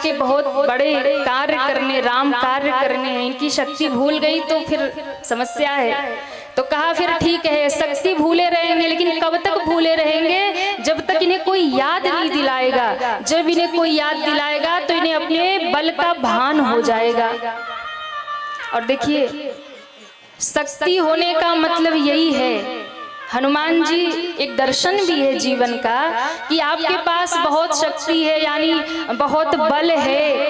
के बहुत बड़े कार्य करने, राम कार्य करने हैं, इनकी शक्ति भूल गई तो फिर समस्या है। तो कहा फिर ठीक है, शक्ति भूले रहेंगे, लेकिन कब तक भूले रहेंगे? जब तक इन्हें कोई याद नहीं दिलाएगा। जब इन्हें कोई याद दिलाएगा तो इन्हें अपने बल का भान हो जाएगा। और देखिए, शक्ति होने का मतलब यही है, हनुमान जी एक दर्शन भी है जीवन का कि आपके पास बहुत शक्ति है, यानी बहुत बल है,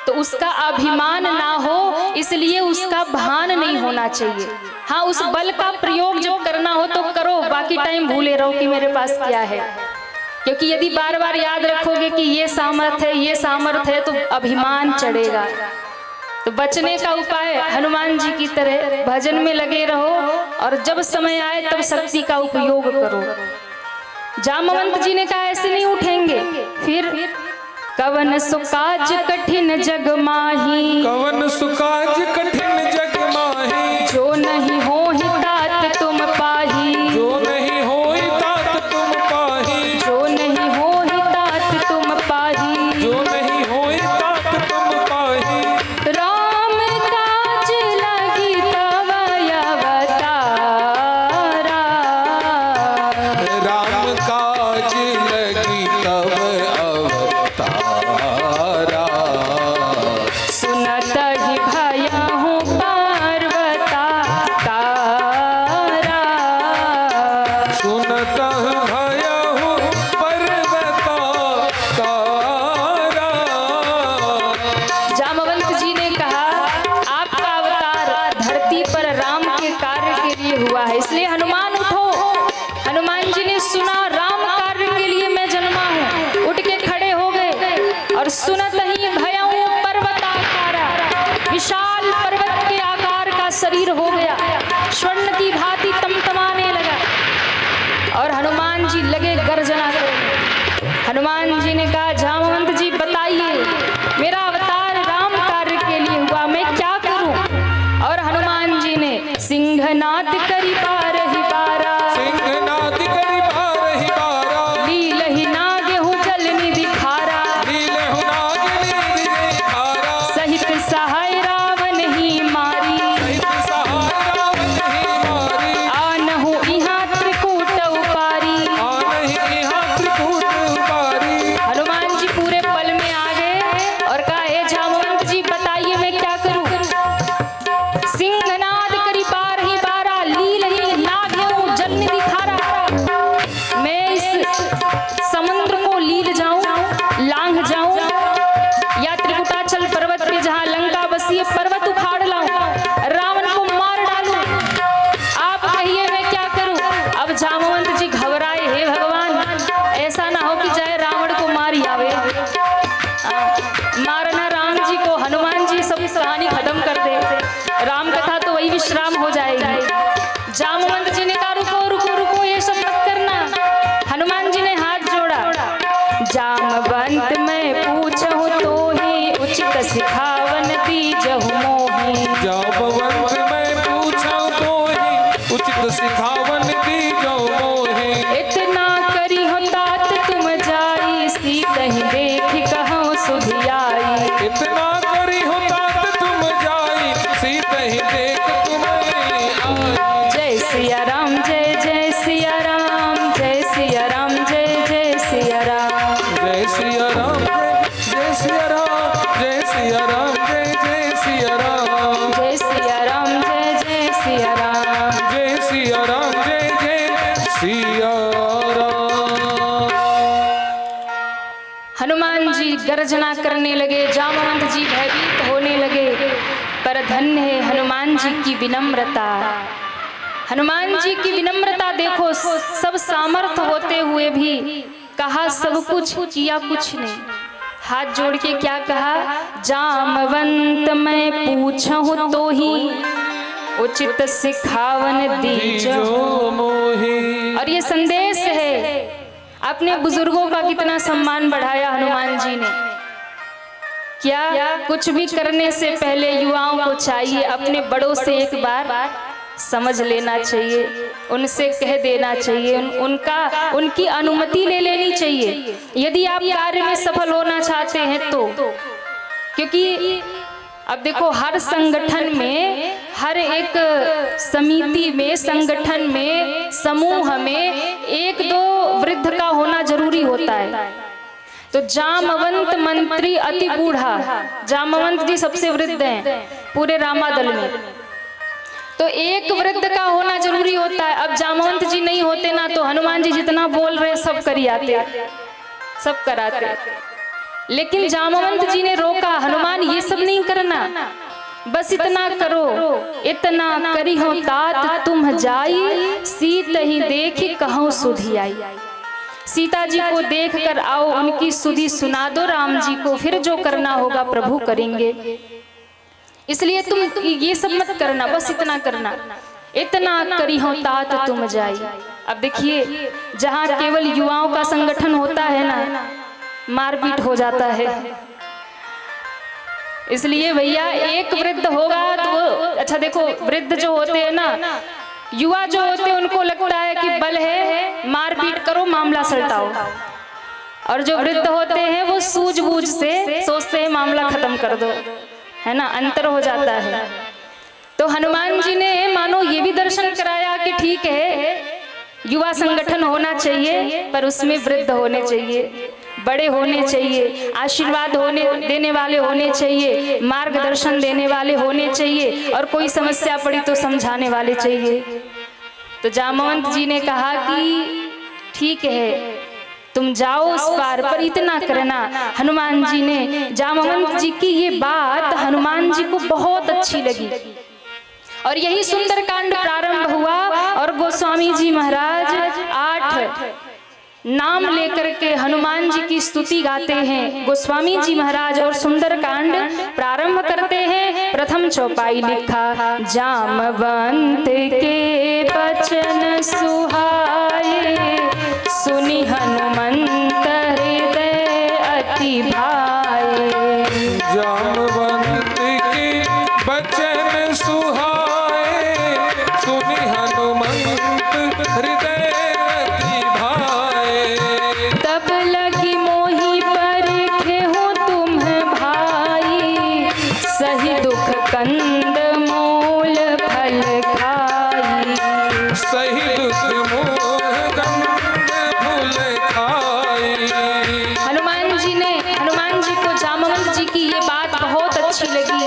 तो उसका अभिमान ना हो, इसलिए उसका भान नहीं होना चाहिए। हाँ, उस बल का प्रयोग जब करना हो तो करो, बाकी टाइम भूले रहो कि मेरे पास क्या है। क्योंकि यदि बार बार याद रखोगे कि ये सामर्थ्य है, ये सामर्थ्य है, तो अभिमान चढ़ेगा। तो बचने का उपाय हनुमान जी की तरह भजन में लगे रहो, और जब समय आए तब शक्ति का उपयोग करो। जामवंत जी ने कहा ऐसे नहीं उठेंगे। फिर कवन सुकाज कठिन जग माही, कवन सुकाज कठिन जग माही, जो नहीं होहि तात तुम पाही, जो नहीं होई तात तुम पाही, जो नहीं होहि तात तुम पाही, जो नहीं होई तात तुम पाही। राम काज लगी तव अवतारा, राम काज लगी तब अवतारा, सुनत ही भयहु पार्वता तारा, सुनत भयहु पर्वता तारा। जामवंत जी ने कहा आपका अवतार धरती पर राम के कार्य के लिए हुआ है, इसलिए हनुमान उठो। हनुमान जी ने सुना राम कार्य के लिए मैं जन्मा हूँ, उठ के खड़े हो गए और सुनत ही भयहु पर्वताकारा, विशाल पर्वत के आकार का शरीर हो गया, स्वर्ण की भांति तमतमाने लगा और हनुमान जी लगे गर्जना करने। हनुमान जी ने कहा जामवंत जी बताइए, मेरा अवतार राम कार्य के लिए हुआ, मैं क्या करूं? और हनुमान जी ने सिंहनाद करी बारहि बारा, सिंहनाद करि बारहि बारा, लीलहि नागेहु जल निधि खारा, लीलहु नागिनी विजयहारा, सहित सहाय रावण ही मारी, सहित सहाय रावण ही मारी, आनहु इहाँ त्रिकूट उपारी। आनहि इहाँ त्रिकूट उपारी। हनुमान जी पूरे पल में आ गए और कहा हे जामवंत जी बताइए मैं क्या करूं? सिंहनाद करी बारहि बारा, लीलहि नागेहु जल निधि खारा। मैं इस समुद्र को लील जाऊं, लांघ जाऊं, या त्रिकुटाचल पर्वत पे जहां लंका बसी है पर्वत उखाड़ लाऊं, रावण को मार डालूं? आप कहिए मैं क्या करूं? अब जामवंत जी घबराए, हे भगवान ऐसा ना हो कि जाए रावण को मार आवे, मारना राम जी को। हनुमान जी सब कहानी खत्म कर दे, राम कथा तो वही विश्राम हो जाएगी। जामवंत जी ने कहा रुको रुको रुको, ये सब मत करना। हनुमान जी ने हाथ जोड़ा, जामवंत मैं पूछूं तो ही उचित सिखावन दीजहु मोहि, जामवंत मैं पूछूं तो ही उचित सिखावन दीजहु मोहि, इतना करी हो तात तुम जाई, सीतहि देख कहूँ सुधियाई। इतना करी हो तात तुम जाई, सीतहि देख तुम्हें आई। जय सिया राम, जय जय सिया राम, जय सिया राम, जय जय सिया राम। जय सिया राम, जय सिया राम, जय सिया राम, जय जय सिया राम, जय सिया राम, जय जय सिया राम। जय सिया राम, जय जय सिया राम। हनुमान जी गर्जना करने लगे, जामवंत जी भयभीत होने लगे, पर धन्य है हनुमान जी की विनम्रता। हनुमान जी की विनम्रता देखो, सब सामर्थ्य होते हुए भी कहा सब कुछ, किया कुछ नहीं। हाथ जोड़ के क्या कहा? जामवंत मैं पूछूं तो ही उचित सिखावन दीजहु मोहि। और ये संदेश है, अपने बुजुर्गों का कितना सम्मान बढ़ाया हनुमान जी ने। क्या कुछ भी करने से पहले युवाओं को चाहिए अपने बड़ों से एक बार समझ लेना चाहिए, उनसे कह देना चाहिए, उनकी अनुमति ले लेनी चाहिए। यदि आप कार्य में सफल होना चाहते हैं तो क्योंकि अब देखो हर संगठन में, हर एक समिति में, संगठन में, समूह में एक दो वृद्ध का होना जरूरी होता है। तो जामवंत मंत्री अति बूढ़ा, जामवंत जी सबसे वृद्ध हैं पूरे रामादल में, तो एक वृद्ध का होना जरूरी होता है। अब जामवंत जी नहीं होते ना तो हनुमान जी जितना बोल रहे सब करी आते, सब कराते, लेकिन जामवंत जी ने रोका, हनुमान ये सब नहीं करना, बस इतना करो, इतना करी हो तात तुम जाई, सीत ही देखी कहूं सुधी आई। सीता जी को देख कर आओ, उनकी सुधी सुना दो राम जी को, फिर जो करना होगा प्रभु करेंगे। इसलिए तुम ये सब मत करना, बस इतना करना, इतना करी हो तात तुम जाई। अब देखिए जहाँ केवल युवाओं का संगठन होता है ना, मारपीट हो जाता है। इसलिए भैया एक वृद्ध होगा तो अच्छा देखो, वृद्ध जो होते हैं ना, युवा जो होते हैं उनको लगता है कि बल है, मारपीट करो, मामला सलटाओ, और जो वृद्ध होते हैं वो सूझबूझ से सोचते हैं मामला खत्म कर दो, है ना, अंतर हो जाता है। तो हनुमान जी ने मानो ये भी दर्शन कराया कि ठीक है युवा संगठन होना चाहिए, पर उसमें वृद्ध होने चाहिए, बड़े होने चाहिए, आशीर्वाद होने देने वाले होने चाहिए, मार्गदर्शन देने वाले होने चाहिए, और कोई समस्या पड़ी तो समझाने वाले चाहिए। तो जामवंत जी ने कहा कि ठीक है तुम जाओ उस पार, पर इतना करना। हनुमान जी ने, जामवंत जी की ये बात हनुमान जी को बहुत अच्छी लगी, और यही सुंदरकांड प्रारंभ हुआ, और गोस्वामी जी महाराज 8 नाम लेकर के हनुमान जी की स्तुति गाते हैं गोस्वामी जी महाराज, और सुंदरकांड प्रारंभ करते हैं। प्रथम चौपाई लिखा, जामवंत के बचन सुहाए, सुनि हनुमंत हृदय अति भाए। जामवंत के बचन सुहाए, सुनि हनुमंत हृदय अति भाए। तब लगी मोहि परखे हो तुम भाई, सही दुख कंद मूल फल खाई। सही दुख मूल कंद फल खाई। हनुमान जी को जामवंत जी की ये बात बहुत अच्छी लगी,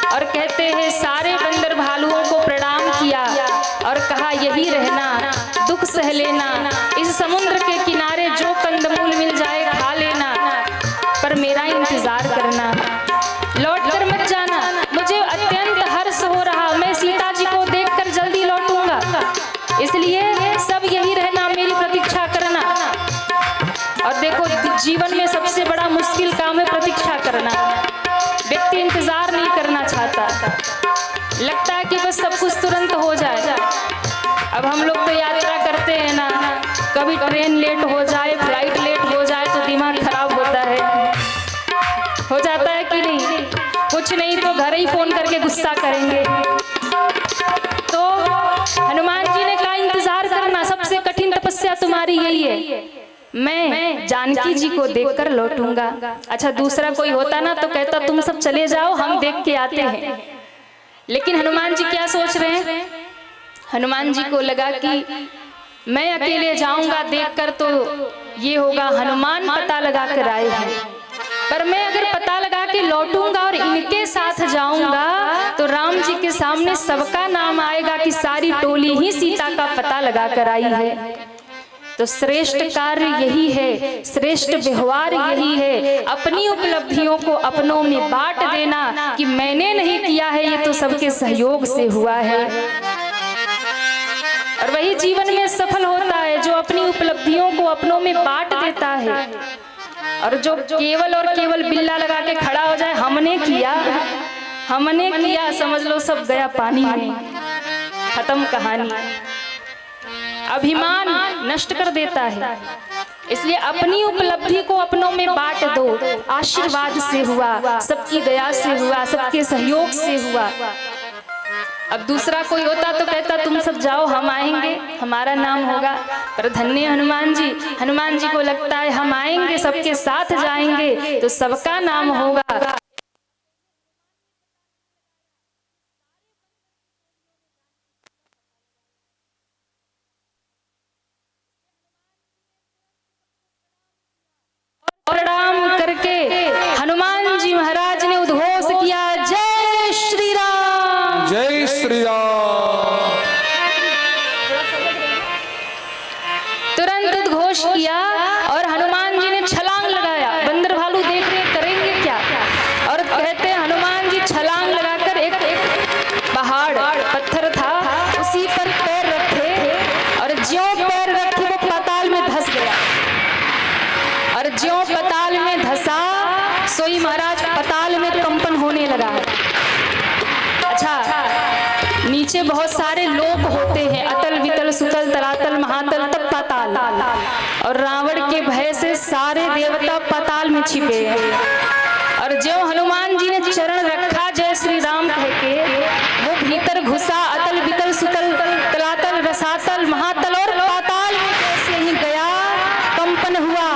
और कहते हैं सारे बंदर भालुओं को प्रणाम किया, और कहा यही रहना, दुख सह लेना, इस समुद्र के किनारे जो कंदमूल मिल जाए खा लेना, पर मेरा इंतजार करना, लौट कर मत जाना। मुझे अत्यंत हर्ष हो रहा, मैं सीता जी को देखकर जल्दी लौटूंगा, इसलिए सब यही रहना, मेरी प्रतीक्षा करना। और देखो जीवन में सबसे बड़ा मुश्किल काम है प्रतीक्षा करना। व्यक्ति इंतजार नहीं करना चाहता, लगता है कि बस सब कुछ तुरंत हो जाए। अब हम लोग तो यात्रा करते हैं ना, कभी ट्रेन लेट हो जाए, फ्लाइट लेट हो जाए तो दिमाग खराब होता है, हो जाता है कि नहीं? कुछ नहीं तो घर ही फोन करके गुस्सा करेंगे। तो हनुमान जी ने कहा इंतजार करना, सबसे कठिन तपस्या तुम्हारी यही है, मैं जानकी जी को देखकर लौटूंगा। अच्छा दूसरा कोई होता ना तो कहता तुम सब चले जाओ, हम देख के आते हैं। लेकिन हनुमान जी क्या सोच रहे हैं? हनुमान जी को लगा कि मैं अकेले जाऊंगा देखकर तो ये होगा, हनुमान पता लगा कर आए हैं, पर मैं अगर पता लगा के लौटूंगा और इनके साथ जाऊंगा तो राम जी के सामने सबका नाम आएगा कि सारी टोली ही सीता का पता लगा कर आई है। तो श्रेष्ठ कार्य यही है, श्रेष्ठ व्यवहार यही है, अपनी उपलब्धियों को अपनों में बांट देना कि मैंने नहीं किया है, ये तो सबके सहयोग से हुआ है। और वही जीवन में सफल होता है जो अपनी उपलब्धियों को अपनों में बांट देता है। और जो केवल और केवल बिल्ला लगा के खड़ा हो जाए, हमने किया, समझ लो सब गया पानी में, खत्म कहानी। अभिमान नष्ट कर देता है, इसलिए अपनी उपलब्धि को अपनों में बांट दो। आशीर्वाद से हुआ, सबकी दया से हुआ, सबके सहयोग से हुआ। अब दूसरा कोई होता तो कहता तुम सब जाओ, हम आएंगे, हमारा नाम होगा। पर धन्य हनुमान जी को लगता है हम आएंगे, सबके साथ जाएंगे तो सबका नाम होगा। पाताल में कंपन होने लगा। अच्छा, नीचे बहुत सारे लोक होते हैं, अतल वितल सुतल तलातल महातल तब पाताल, और रावण के भय से सारे देवता पाताल में छिपे हैं। और जो हनुमान जी ने चरण रखा जय श्री राम कह के, वो भीतर घुसा अतल वितल सुतल तलातल रसातल महातल और पाताल में जैसे ही गया कंपन हुआ।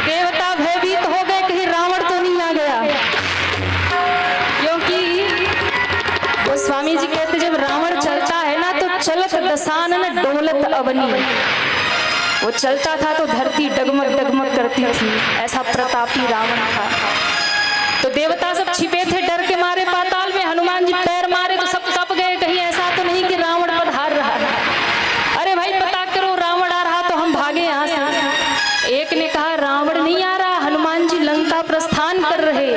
देवता भयभीत हो गए, कहीं रावण तो नहीं आ गया, क्योंकि वो स्वामी जी कहते जब रावण चलता है ना तो चलत दसानन डोलत अवनी, वो चलता था तो धरती डगमग डगमग करती थी, ऐसा प्रतापी रावण था। तो देवता सब छिपे थे डर के मारे पाताल में, हनुमान जी पैर मारे तो सब कप गए, कहीं ऐसा तो नहीं कि रावण पधार रहा है। अरे भाई पता करो रावण आ रहा तो हम भागे यहाँ से। एक ने कहा रावण नहीं आ रहा, हनुमान जी लंका प्रस्थान कर रहे।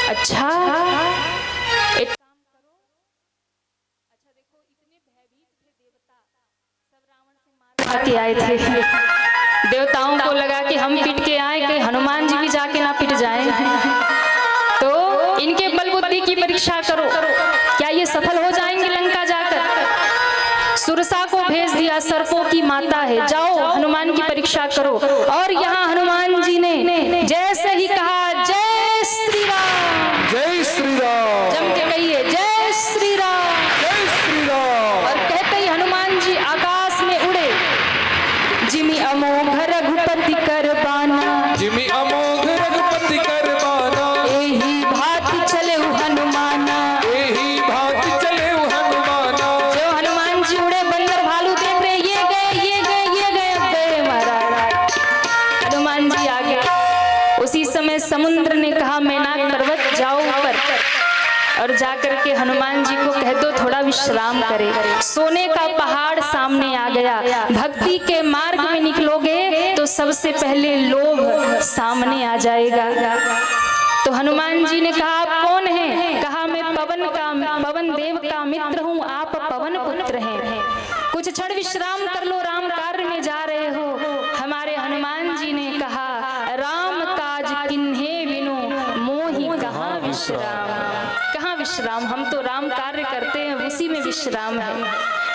अच्छा, एक काम करो, अच्छा देखो इतने भयभीत थे देवता, सब रावण से मार के आए थे। देवताओं को लगा कि हम पिट के आए, कि हनुमान जी भी जाके ना पिट जाए, तो इनके बल बुद्धि की परीक्षा करो, क्या ये सफल हो जाएंगे लंका जाकर। सुरसा को भेज दिया, सर्पों की माता है, जाओ हनुमान की परीक्षा करो। और यहाँ हनुमान जी ने जैसे ही कहा जय श्री राम, जय श्री राम, जम के कहिए जय श्री राम, जय श्री राम, और कहते ही हनुमान जी आकाश में उड़े। जिमि अमोघ रघुपति कर बाना, जिमि अमोघ रघुपति कर बाना, एही भांति चले हनुमाना, एही भांति चले हनुमाना। जो हनुमान जी उड़े बंदर भालू देख रहे, ये गए ये गए ये गए, अब गए महाराज। हनुमान जी आ गए। उसी समय समुद्र ने कहा मेनाक पर्वत जाओ ऊपर, और जाकर के हनुमान जी को कह दो थोड़ा विश्राम करे। सोने का पहाड़ सामने आ गया। भक्ति के मार्ग में निकलोगे तो सबसे पहले लोभ सामने आ जाएगा। तो हनुमान जी ने कहा आप कौन हैं? कहा मैं पवन देव का मित्र हूँ, आप पवन पुत्र हैं, कुछ क्षण विश्राम कर लो, राम कार्य में जा रहे हो। हमारे हनुमान जी ने कहा राम काज किन्हे बिनु मोहि कहाँ विश्राम, कहाँ विश्राम, हम तो राम कार्य करते हैं, उसी में विश्राम है।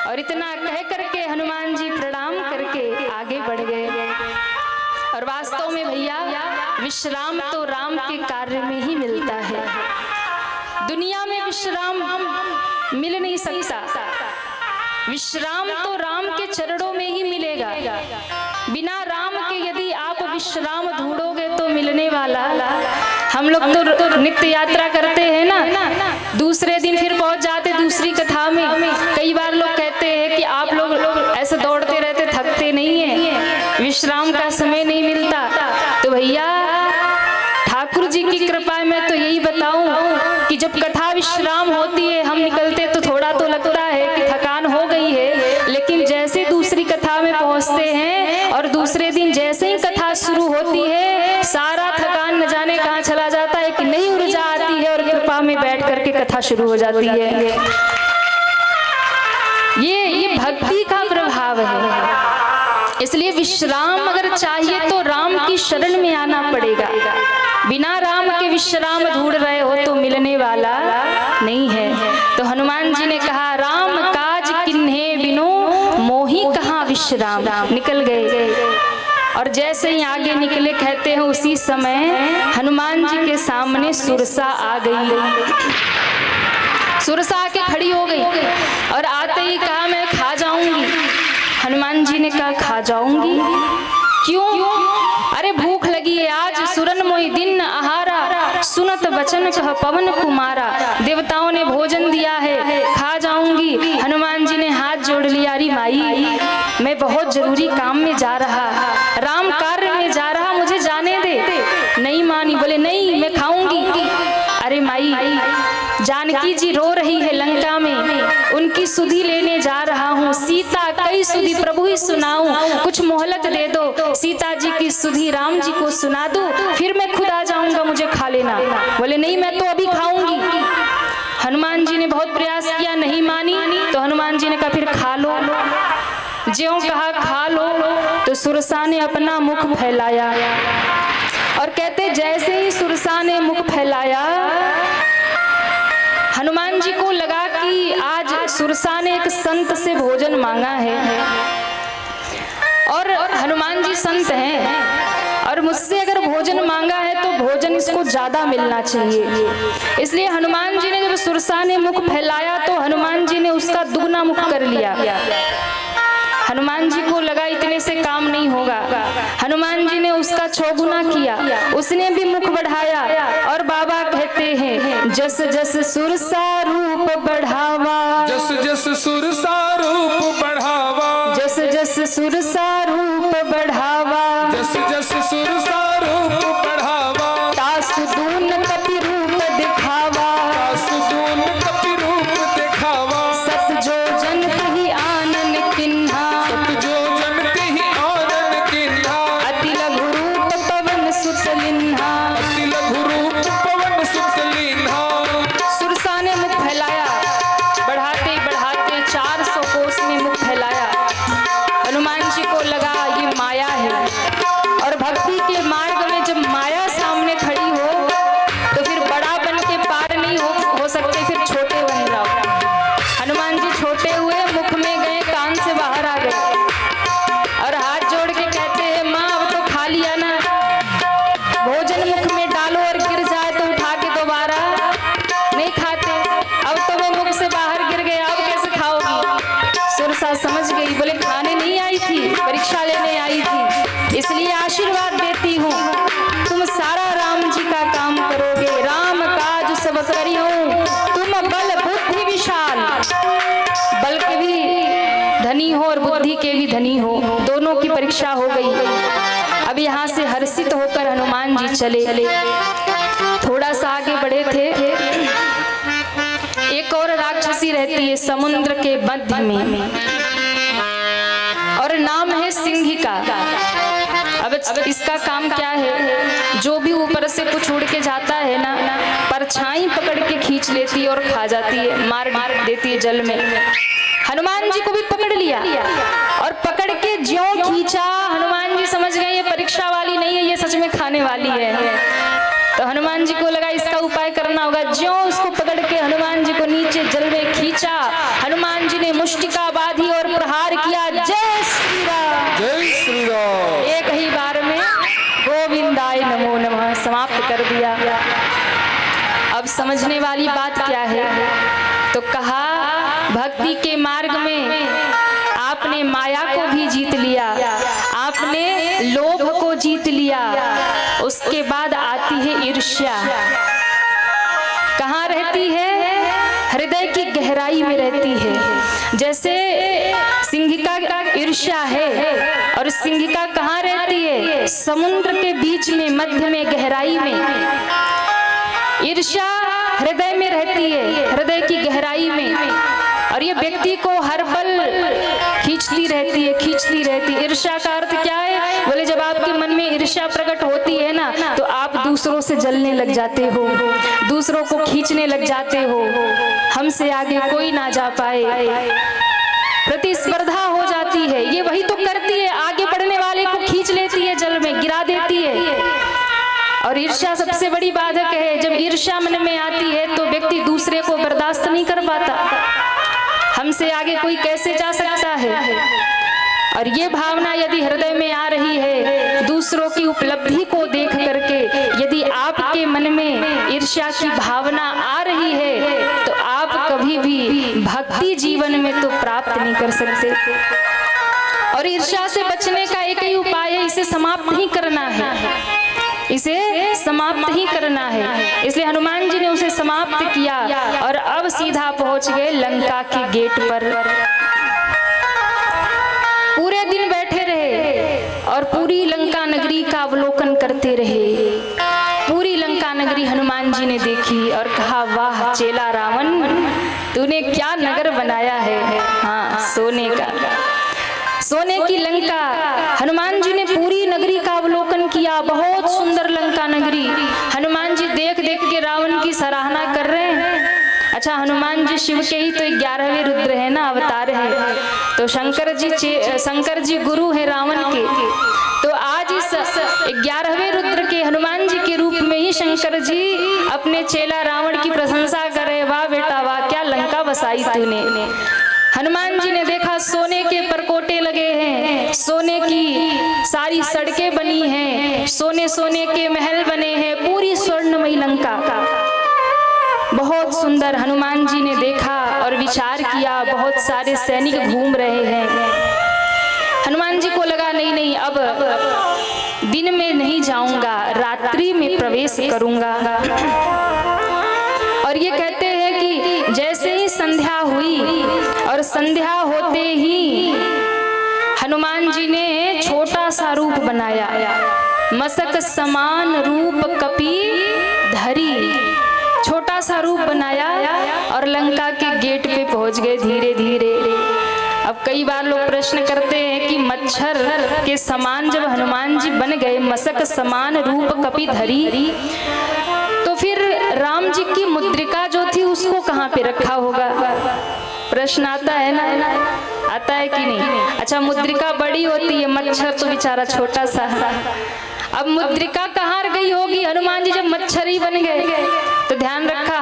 और इतना कह करके हनुमान जी प्रणाम करके आगे बढ़ गए। और वास्तव में भैया विश्राम तो राम के कार्य में ही मिलता है, दुनिया में विश्राम मिल नहीं सकता। विश्राम तो राम के चरणों में ही मिलेगा। बिना राम के यदि आप विश्राम ढूंढोगे तो मिलने वाला, हम लोग तो नित्य यात्रा करते हैं ना, दूसरे दिन फिर पहुंच जाते दूसरी कथा में। कई बार लोग कहते हैं कि आप लोग ऐसे दौड़ते रहते, थकते नहीं है, विश्राम का समय नहीं मिलता। तो भैया ठाकुर जी की कृपा में तो यही बताऊं कि जब कथा विश्राम होती है, हम निकलते तो थोड़ा तो लगता है कि थकान हो गई है, लेकिन जैसे दूसरी कथा में पहुंचते हैं और दूसरे दिन जैसे ही कथा शुरू होती है, सारा थकान न जाने कहाँ चला जाता है, कि नई ऊर्जा आती है और कृपा में बैठ करके कथा शुरू हो जाती है। ये भक्ति का प्रभाव है। इसलिए विश्राम अगर चाहिए तो राम की शरण में आना पड़ेगा। बिना राम के विश्राम ढूंढ रहे हो तो मिलने वाला नहीं है। तो हनुमान जी ने कहा राम काज किन्हे बिनु मोहि कहाँ विश्राम, निकल गए। और जैसे ही आगे निकले कहते हैं उसी समय हनुमान जी के सामने सुरसा आ गई। सुरसा आके खड़ी हो गई और आते ही कहा मैं खा जाऊंगी। हनुमान जी ने कहा खा जाऊंगी क्यों? अरे भूख लगी है आज, सुरन मोहि दिन आहारा, सुनत बचन कह पवन कुमारा। देवताओं ने भोजन दिया है, खा जाऊंगी। हनुमान जी ने हाथ जोड़ लिया, अरे माई मैं बहुत जरूरी काम में जा रहा, राम कार्य में जा रहा, मुझे जाने दे। नहीं मानी, बोले नहीं मैं खाऊंगी। अरे माई जानकी जी रो रही है लंका में, उनकी सुधि लेने जा रहा हूँ। सीता कई सुधि प्रभु ही सुनाऊं, कुछ मोहलत दे दो, सीता जी की सुधि राम जी को सुना दूं, फिर मैं खुद आ जाऊंगा, मुझे खा लेना। बोले नहीं मैं तो अभी खाऊंगी। हनुमान जी ने बहुत प्रयास किया, नहीं मानी। तो हनुमान जी ने कहा फिर खा लो। ज्यों कहा खा लो तो सुरसा ने अपना मुख फैलाया और कहते जैसे ही सुरसा ने मुख फैलाया, हनुमान जी को लगा कि आज सुरसा ने एक संत से भोजन मांगा है और हनुमान जी संत हैं और मुझसे अगर भोजन मांगा है तो भोजन इसको ज्यादा मिलना चाहिए। इसलिए हनुमान जी ने जब सुरसा ने मुख फैलाया तो हनुमान जी ने उसका दुगना मुख कर लिया। हनुमान जी को लगा इतने से काम नहीं होगा, हनुमान जी ने उसका 6 गुना किया, उसने भी मुख बढ़ाया। और बाबा कहते हैं जस जस सुरसा रूप बढ़ावा, जस जस सुरसा रूप बढ़ावा, जस जस सुरसा रूप बढ़ावा, जस जस सुरसा रूप बढ़ावा, तासुदून कपि रूप दिखावा, तासुदून कपि रूप दिखावा, सत जो जन कहि आनन किन्हा, सत जो जनते ही आनन किन्हा, अति लघु रूप पवन सुत लिन्हा। अति लघु रूप पवन सुत लीन्हा। सुरसा ने मुख फैलाया, बढ़ाते बढ़ाते 400 कोस में मुख फैलाया। हनुमान जी को लगा ये माया है, और भक्ति के मार्ग में जब माया सामने खड़ी हो तो फिर बड़ा बन के पार नहीं हो सकते, फिर छोटे बन जाओ। हनुमान जी छोटे हुए, मुख में गए, कान से बाहर आ गए और हाथ जोड़ के कहते हैं माँ अब तो खा लिया ना, भोजन मुख में डालो और गिर जाए तो उठा के दोबारा नहीं खाते, अब तो वो मुख से बाहर गिर गए, अब कैसे खाओगी। सुरसा समझ गई, बोले खाने नहीं आई थी, परीक्षा लेने आई थी, इसलिए आशीर्वाद देती हूँ तुम सारा राम जी का काम करोगे, राम काज सब करी हूँ, तुम बल बुद्धि विशाल, बल के भी धनी हो और बुद्धि के भी धनी हो, दोनों की परीक्षा हो गई। अब यहाँ से हर्षित होकर हनुमान जी चले। थोड़ा सा आगे बढ़े थे, एक और राक्षसी रहती है समुद्र के मध्य में और नाम है सिंहिका। अब इसका काम क्या है, जो भी ऊपर से कुछ उड़ के जाता है ना, परछाई पकड़ के खींच लेती है और खा जाती है, मार देती है जल में। हनुमान जी को भी पकड़ लिया और पकड़ के ज्यों खींचा, हनुमान जी समझ गए ये परीक्षा वाली नहीं है, ये सच में खाने वाली है। तो हनुमान जी को लगा इसका उपाय करना होगा, ज्यों उसको पकड़ के हनुमान जी को नीचे जल में खींचा, हनुमान जी ने मुष्टिका बांधी और प्रहार किया, जय श्री राम, जय श्री राम। एक ही बार में गोविंदाय नमो नमः समाप्त कर दिया। अब समझने वाली बात क्या है, तो कहा भक्ति के मार्ग में आपने माया को भी जीत लिया, आपने लोभ को जीत लिया, उसके बाद आती है ईर्ष्या। कहाँ रहती है, हृदय की गहराई में रहती है। जैसे सिंहिका ईर्ष्या है, और सिंहिका कहाँ रहती है, समुद्र के बीच में, मध्य में, गहराई में। ईर्ष्या हृदय में रहती है, हृदय की गहराई में, और ये व्यक्ति को हर पल खींचती रहती है, खींचती रहती है। ईर्ष्या का अर्थ क्या है, बोले जब आपके मन में ईर्ष्या प्रकट होती है ना, तो आप दूसरों से जलने लग जाते हो, दूसरों को खींचने लग जाते हो, हमसे आगे कोई ना जा पाए, प्रतिस्पर्धा हो जाती है। ये वही तो करती है, आगे बढ़ने वाले को खींच लेती है, जल में गिरा देती है। और ईर्ष्या सबसे बड़ी बाधक है। जब ईर्ष्या मन में आती है तो व्यक्ति दूसरे को बर्दाश्त नहीं कर पाता, हमसे आगे कोई कैसे जा सकता है। और ये भावना यदि हृदय में आ रही है, दूसरों की उपलब्धि को देख करके यदि आपके मन में ईर्ष्या की भावना आ रही है, तो आप कभी भी भक्ति जीवन में तो प्राप्त नहीं कर सकते। और ईर्ष्या से बचने का एक ही उपाय है, इसे समाप्त नहीं करना है, इसे समाप्त ही करना है। इसलिए हनुमान जी ने उसे समाप्त किया और अब सीधा पहुंच गए लंका के गेट पर। पूरे दिन बैठे रहे और पूरी लंका नगरी का अवलोकन करते रहे। पूरी लंका नगरी हनुमान जी ने देखी और कहा, वाह चेला रावण, तूने क्या नगर बनाया है। हाँ, सोने का, सोने की लंका। हनुमान जी ने पूरी नगरी का अवलोकन किया, बहुत सुंदर लंका नगरी। हनुमान जी देख देख के रावण की सराहना कर रहे हैं। अच्छा, हनुमान जी शिव के ही तो 11वें रुद्र है ना, अवतार है। तो शंकर जी गुरु है रावण के। तो आज इस 11वें रुद्र के हनुमान जी के रूप में ही शंकर जी अपने चेला रावण की प्रशंसा करे, वाह बेटा वाह, क्या लंका बसाई तूने। हनुमान जी ने देखा सोने के परकोटे लगे हैं, सोने की सारी सड़कें बनी हैं, सोने सोने के महल बने हैं, पूरी स्वर्णमयी लंका। बहुत सुंदर हनुमान जी ने देखा और विचार किया, बहुत सारे सैनिक घूम रहे हैं। हनुमान जी को लगा नहीं नहीं, अब दिन में नहीं जाऊंगा, रात्रि में प्रवेश करूंगा। और ये कहते हैं कि जैसे ही संध्या हुई और संध्या होते ही हनुमान जी ने छोटा सा रूप बनाया, मसक समान रूप कपि धरी, छोटा सा रूप बनाया और लंका के गेट पे पहुंच गए धीरे धीरे। अब कई बार लोग प्रश्न करते हैं कि मच्छर के समान जब हनुमान जी बन गए, मसक समान रूप कपि धरी, तो फिर राम जी की मुद्रिका जो थी उसको कहाँ पे रखा होगा? प्रश्न आता है ना, आता है कि नहीं? अच्छा, मुद्रिका बड़ी होती है, मच्छर तो बेचारा छोटा सा है। अब मुद्रिका कहाँ गई होगी? हनुमान जी जब मच्छर ही बन गए। तो ध्यान रखा,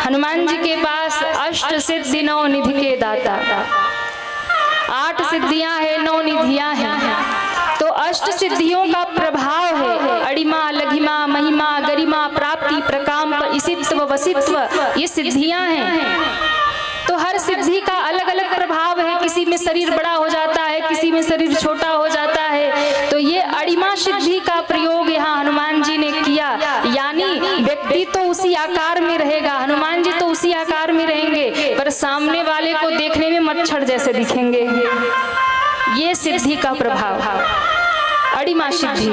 हनुमान जी के पास अष्ट सिद्धि 9 निधि के दाता, 8 सिद्धियां हैं, 9 निधियां हैं। तो अष्ट सिद्धियों का प्रभाव है अड़िमा, लघिमा, महिमा, गरिमा, प्राप्ति, प्रकाम्प, इसित्व, वसित्व, ये सिद्धियां हैं। तो हर सिद्धि का अलग अलग प्रभाव है, किसी में शरीर बड़ा हो जाता है, किसी में शरीर छोटा हो जाता है। तो ये अड़िमा सिद्धि का प्रयोग यहाँ हनुमान जी ने किया, यानी व्यक्ति तो उसी आकार में रहेगा, हनुमान जी तो उसी आकार में रहेंगे, पर सामने वाले को देखने में मच्छर जैसे दिखेंगे। ये सिद्धि का प्रभाव, अड़िमा सिद्धि।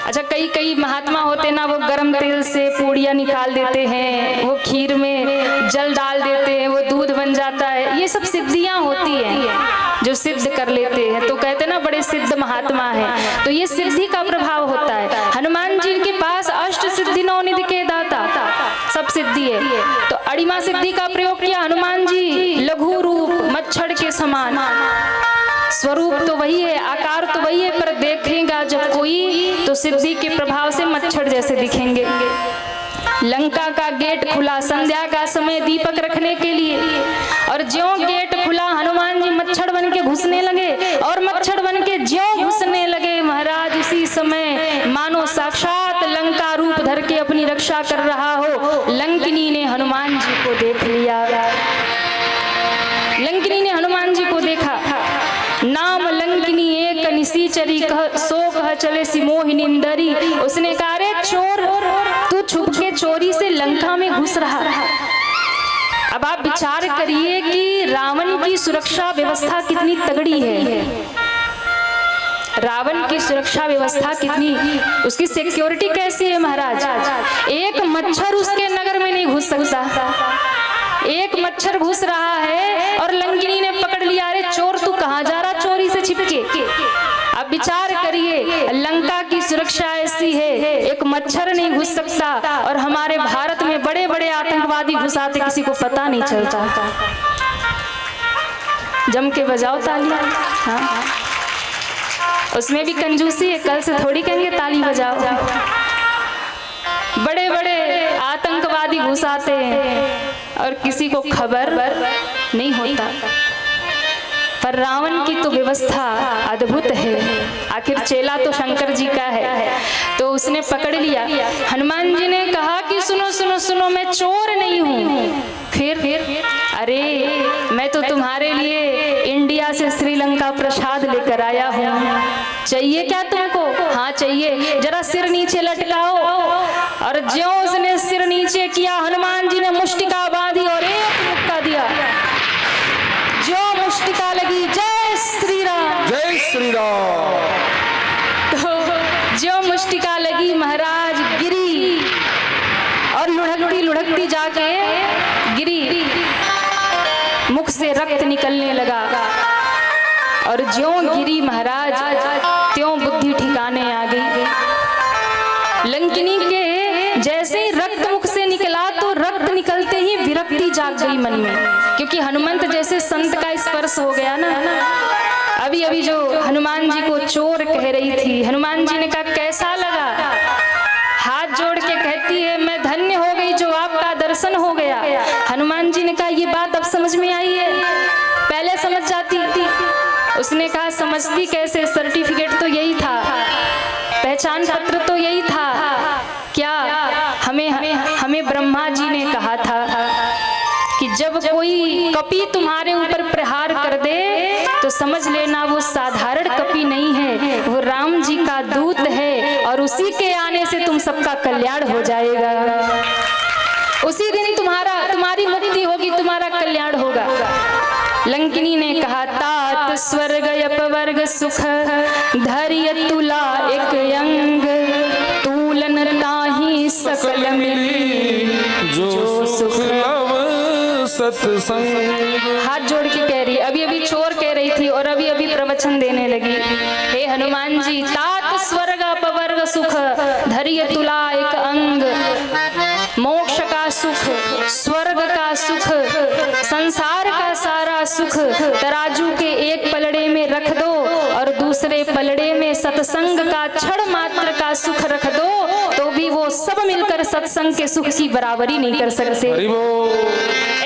अच्छा, कई महात्मा होते ना, वो गरम तेल से पूड़ियाँ निकाल देते हैं, वो खीर में जल डाल देते हैं, वो दूध बन जाता है। ये सब सिद्धियां होती हैं जो सिद्ध कर लेते हैं, तो कहते ना बड़े सिद्ध महात्मा हैं। तो ये सिद्धि का प्रभाव होता है। हनुमान जी के पास अष्ट सिद्धि 9 निधि के दाता, सब सिद्धि है। तो अड़िमा सिद्धि का प्रयोग किया हनुमान जी, लघु रूप मच्छर के समान, स्वरूप तो वही है, आकार तो वही है, पर देखेगा जब कोई तो सिद्धि के प्रभाव से मच्छर जैसे दिखेंगे। लंका का गेट खुला संध्या का समय दीपक रखने के लिए, और ज्यों गेट खुला हनुमान जी मच्छर बन के घुसने लगे, और मच्छर बन के ज्यों घुसने लगे महाराज, उसी समय मानो साक्षात लंका रूप धर के अपनी रक्षा कर रहा हो। लंकिनी ने हनुमान जी को देख लिया, लंकिनी ने हनुमान जी को देखा। नाम लंकिनी एक निसीचरी कह सो कह चले सी मोहिनींदरी। उसने कहा, रे चोर, तू छुप के चोरी से लंका में घुस रहा। अब आप विचार करिए कि रावण की सुरक्षा व्यवस्था कितनी तगड़ी है, रावण की सुरक्षा व्यवस्था कितनी, उसकी सिक्योरिटी कैसी है महाराज। एक मच्छर उसके नगर में नहीं घुस सकता, एक मच्छर घुस रहा है और लंकिनी ने पकड़ लिया, अरे चोर तू कहाँ जा रहा चोरी से छिपके। अब विचार करिए, लंका की सुरक्षा ऐसी है, एक मच्छर नहीं घुस सकता, और हमारे भारत में बड़े बड़े आतंकवादी घुसाते, किसी को पता नहीं चलता। जम के बजाओ ताली, हाँ, उसमें भी कंजूसी है, कल से थोड़ी कहेंगे ताली बजाओ। बड़े बड़े आतंकवादी घुसाते हैं और किसी को खबर नहीं होता। पर रावण की तो व्यवस्था अद्भुत है। आखिर चेला तो शंकर जी का है, तो उसने पकड़ लिया। हनुमान जी ने कहा कि सुनो सुनो सुनो, मैं चोर नहीं हूँ। फिर अरे मैं तो तुम्हारे लिए इंडिया से श्रीलंका प्रसाद लेकर आया हूँ, चाहिए क्या तुमको? हाँ चाहिए। जरा सिर नीचे लटकाओ। और ज्यों उसने सिर नीचे किया, हनुमान जी ने मुष्टिका बांधी और एक मुक्का दिया। जो मुष्टिका लगी, जय श्री राम, जय श्री राम। तो जो मुष्टिका लगी महाराज गिरी, और लुढ़कती लुढ़कती जाके गिरी, मुख से रक्त निकलने लगा। और ज्यों गिरी महाराज, त्यों बुद्धि ठिकाने आ गई। लंकिनी के जैसे ही रक्त मुख से निकला, तो रक्त निकलते ही विरक्त थी मन में, क्योंकि हनुमंत जैसे संत का स्पर्श हो गया ना। अभी अभी जो हनुमान जी को चोर कह रही थी, हनुमान जी ने कहा कैसा लगा? हाथ जोड़ के कहती है मैं धन्य हो गई जो आपका दर्शन हो गया। हनुमान जी ने कहा ये बात अब समझ में आई है, पहले समझ जाती। उसने कहा समझती कैसे, सर्टिफिकेट तो यही था, पहचान पत्र तो यही था। क्या हमें ब्रह्मा जी ने कहा था कि जब कोई कपि तुम्हारे ऊपर प्रहार कर दे तो समझ लेना वो साधारण कपि नहीं है, वो राम जी का दूत है, और उसी के आने से तुम सबका कल्याण हो जाएगा। उसी दिन तुम्हारी मुक्ति होगी, तुम्हारा कल्याण होगा। लंकिनी ने कहा तात स्वर्ग अपवर्ग सुख धैर्य तुला एक अंग तूलन ताही सकल मिली जो सुख लव सत्संग। हाथ जोड़ के कह रही, अभी अभी चोर कह रही थी और अभी अभी प्रवचन देने लगी। हे हनुमान जी, तात स्वर्ग अपवर्ग सुख धैर्य तुला एक अंग, मोक्ष का सुख, स्वर्ग का सुख, संसार का सारा सुख तराजू के एक पलड़े में रख दो और दूसरे पलड़े में सत्संग का क्षण मात्र का सुख रख दो, तो भी वो सब मिलकर सत्संग के सुख की बराबरी नहीं कर सकते।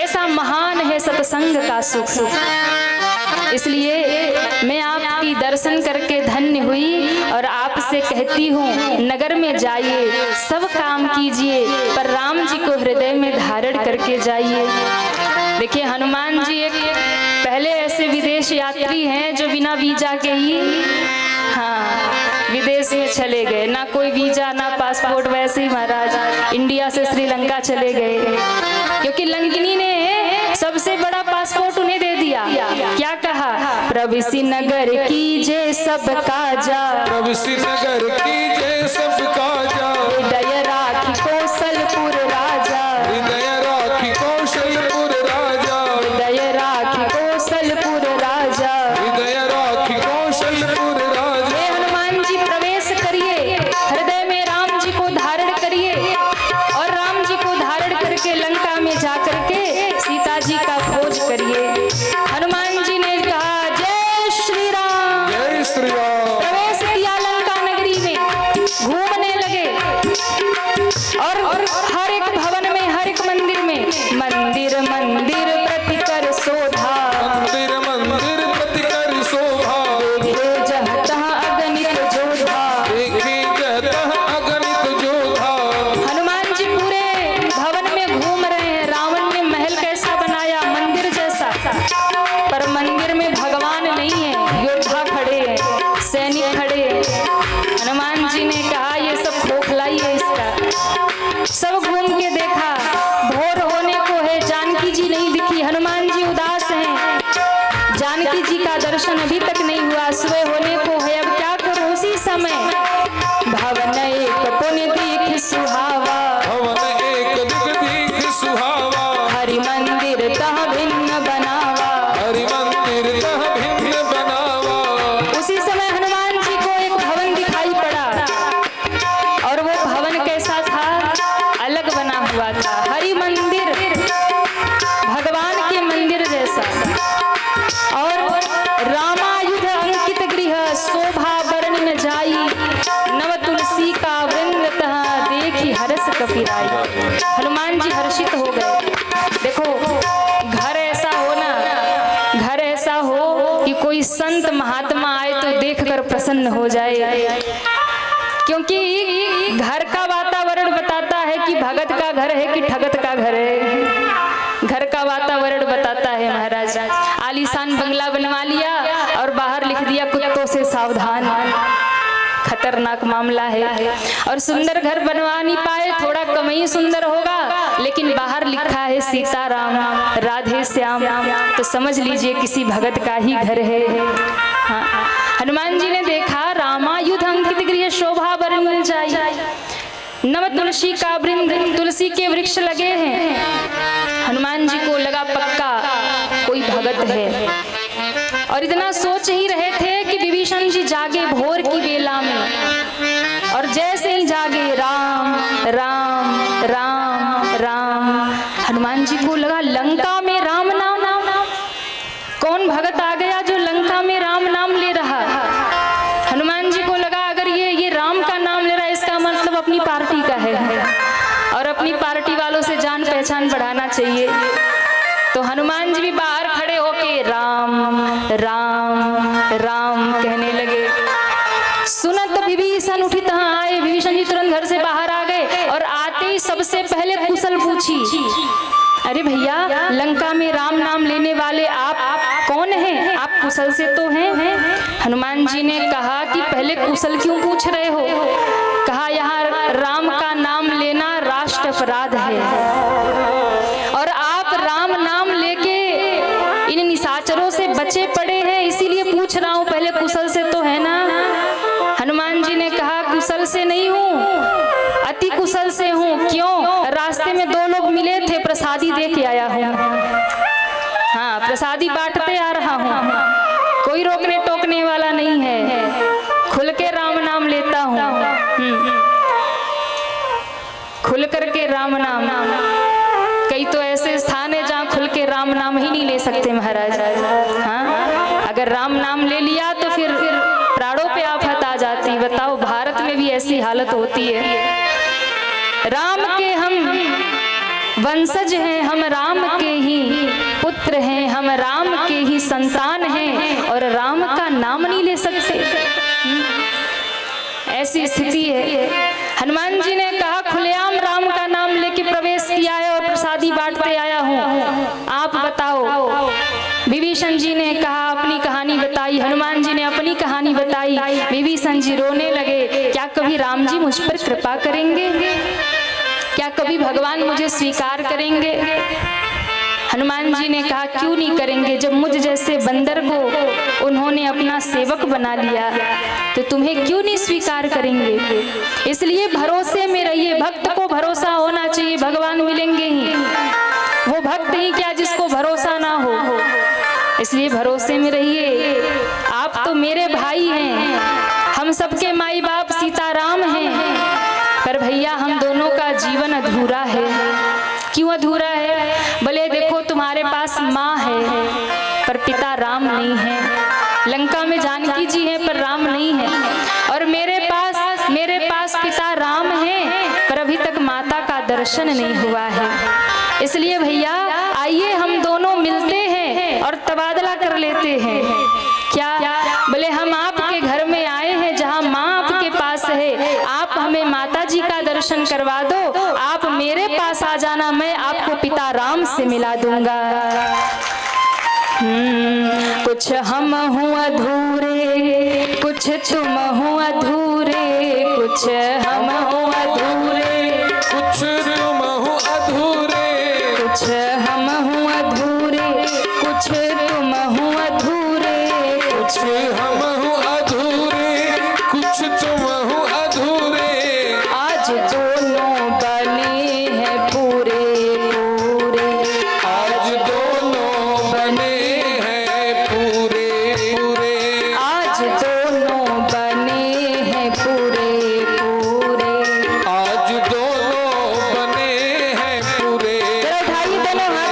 ऐसा महान है सत्संग का सुख। इसलिए मैं आपकी दर्शन करके धन्य हुई और आपसे कहती हूँ नगर में जाइए, सब काम कीजिए, पर राम जी को हृदय में धारण करके जाइए। देखिए हनुमान जी एक पहले ऐसे विदेश यात्री हैं जो बिना वीजा के ही विदेश में चले गए, ना कोई वीजा ना पासपोर्ट, वैसे ही महाराज इंडिया से श्रीलंका चले गए, क्योंकि लंकिनी ने सबसे बड़ा पासपोर्ट उन्हें दे दिया। क्या कहा? प्रविसी नगर कीजे सब काजा, प्रविसी नगर कीजे सब काजा, हृदय राखी कौशलपुर राजा, हृदय राखी कौशलपुर राजा, हृदय राखी कौशलपुर राजा, हृदय राखी कौशलपुर राजा। हे हनुमान जी प्रवेश करिए, हृदय में राम जी को धारण करिए और राम जी को धारण करके लंका में जा करके सीता जी का खोज करिए। हनुमान जी ने कहा जय श्री राम, जय श्री राम। प्रवेश किया लंका नगरी में, घूमने लगे और हर एक भवन में, हर एक मंदिर में मंदिर मंदिर प्रतिकर शोभा, मंदिर मंदिर प्रतिकर शोभा, देखे जहतः अगणित जोधा, देखे जहतः अगणित जोधा। हनुमान जी पूरे भवन में घूम रहे हैं। रावण ने महल कैसा बनाया, मंदिर जैसा, पर मंदिर में भगवान नहीं है, योद्धा खड़े हैं, सैनिक खड़े हैं। हनुमान जी ने कहा ये सब खोखलाई है इसका। सब घूम के देखा, भोर होने को है, जानकी जी नहीं दिखी। हनुमान जी उदास हैं, जानकी जी का दर्शन अभी तक नहीं हुआ, सुबह होने को है, अब क्या करूं? उसी समय भवन एक पुण्य दीख सुहावा, भवन एक दिग दीख सुहावा, हरि मंदिर तह भिन्न बनावा। हरि मंदिर तह भिन्न बनावा। उसी समय हनुमान जी को एक भवन दिखाई पड़ा और वो भवन कैसा था? अलग बना हुआ था, हरि मंदिर, भगवान के मंदिर जैसा। और रामायुध अंकित गृह शोभा वर्णि न जाई, नव तुलसी का वृंद तह देखी हर्ष कपिराई। हनुमान जी हर्षित हो गए। देखो घर ऐसा हो ना, घर ऐसा हो कि कोई संत महात्मा आए तो देखकर प्रसन्न हो जाए, क्योंकि घर का वातावरण बताता है कि भगत का घर है कि ठगत का घर है। घर का वातावरण बताता है महाराज। आलीशान बंगला बनवा लिया और बाहर लिख दिया कुत्तों से सावधान, खतरनाक मामला है। और सुंदर घर बनवा नहीं पाए, थोड़ा कम ही सुंदर होगा, लेकिन बाहर लिखा है सीताराम राधे श्याम, तो समझ लीजिए किसी भगत का ही घर है। हाँ, हनुमान जी ने देखा रामायुध अंकित गृह शोभा वर्णि जाई, नव तुलसी का वृंद, तुलसी के वृक्ष लगे हैं। हनुमान जी को लगा पक्का कोई भगत है, और इतना सोच ही रहे थे कि विभीषण जी जागे भोर की बेला में, और जैसे ही जागे राम राम राम राम, हनुमान जी को लगा लंका में राम नाम, कौन भगत आ गया जो लंका में राम नाम ले रहा। हनुमान जी को लगा अगर ये राम का नाम ले रहा है, इसका मतलब अपनी पार्टी का है और अपनी पार्टी वालों से जान पहचान बढ़ाना चाहिए। तो हनुमान जी भी बाहर खड़े होके राम राम राम कहने लगे। सुनत विभीषण उठी तहाँ आए। विभीषण जी तुरंत घर से बाहर आ गए और आते ही सबसे पहले कुशल पूछी, अरे भैया लंका में राम नाम लेने वाले आप कौन हैं? आप कुशल से तो हैं? हनुमान जी ने कहा कि पहले कुशल क्यों पूछ रहे हो? कहा यहाँ राम का नाम लेना राष्ट्र अपराध है और आप राम नाम लेके इन निशाचरों से बचे पड़े हैं, इसीलिए पूछ रहा हूँ, पहले कुशल से तो है ना? हनुमान जी ने कहा कुशल से नहीं हूँ, अति कुशल से हूँ। क्यों? रास्ते में दो लोग मिले थे, प्रसादी दे के आया हूँ। हाँ, प्रसादी बांटते आ रहा हूँ, कोई रोकने टोकने वाला नहीं है, खुल के राम नाम लेता हूँ। खुल करके राम नाम। कई तो ऐसे स्थान है जहाँ खुल के राम नाम ही नहीं ले सकते महाराज। हाँ, अगर राम नाम ले लिया तो फिर प्राणों पे आफत आ जाती। बताओ, भारत में भी ऐसी हालत होती है। राम के हम वंशज हैं, हम राम के ही पुत्र हैं, हम राम के ही संतान हैं और राम का नाम नहीं ले सकते। ऐसी स्थिति है। हनुमान जी ने कहा खुलेआम राम का नाम लेके प्रवेश किया है और प्रसादी बांटते आया हूँ, आप बताओ। विभीषण जी ने कहा अपनी कहानी बताई। हनुमान जी ने अपनी कहानी बताई। विभीषण जी रोने लगे। क्या कभी राम जी मुझ पर कृपा करेंगे? क्या कभी भगवान मुझे स्वीकार करेंगे? हनुमान जी ने कहा क्यों नहीं करेंगे, जब मुझ जैसे बंदर को उन्होंने अपना सेवक बना लिया तो तुम्हें क्यों नहीं स्वीकार करेंगे। इसलिए भरोसे में रहिए। भक्त को भरोसा होना चाहिए, भगवान मिलेंगे ही। वो भक्त ही क्या जिसको भरोसा ना हो। इसलिए भरोसे में रहिए। आप तो मेरे भाई हैं, हम सबके माई बाप सीताराम हैं, पर भैया हम दोनों का जीवन अधूरा है। क्यों अधूरा है? भले देखो तुम्हारे पास माँ है पर पिता राम नहीं है, लंका में जानकी जी है पर राम नहीं है, और मेरे पास पिता राम है पर अभी तक माता का दर्शन नहीं हुआ है। इसलिए भैया आइए हम दोनों मिलते हैं और तबादला कर लेते हैं। क्या? भले हम आपके घर में आए हैं जहाँ माँ आपके पास है, आप हमें माता जी का दर्शन करवा दो, आप मेरे पास आ जाना, मैं आपको पिता राम से मिला दूंगा। कुछ हम हूँ अधूरे, कुछ तुम हूँ अधूरे, कुछ हम हूँ अधूरे, कुछ तुम हो अधूरे, कुछ हम हूँ अधूरे, कुछ तुम हूँ अधूरे, कुछ हम हो अधूरे, कुछ तुम हो अधूरे। आज दोनों बने हैं पूरे पूरे, आज दोनों बने हैं पूरे पूरे, आज दोनों बने हैं पूरे पूरे, आज दोनों बने हैं पूरे। जरा उठाइए दोनों हाथ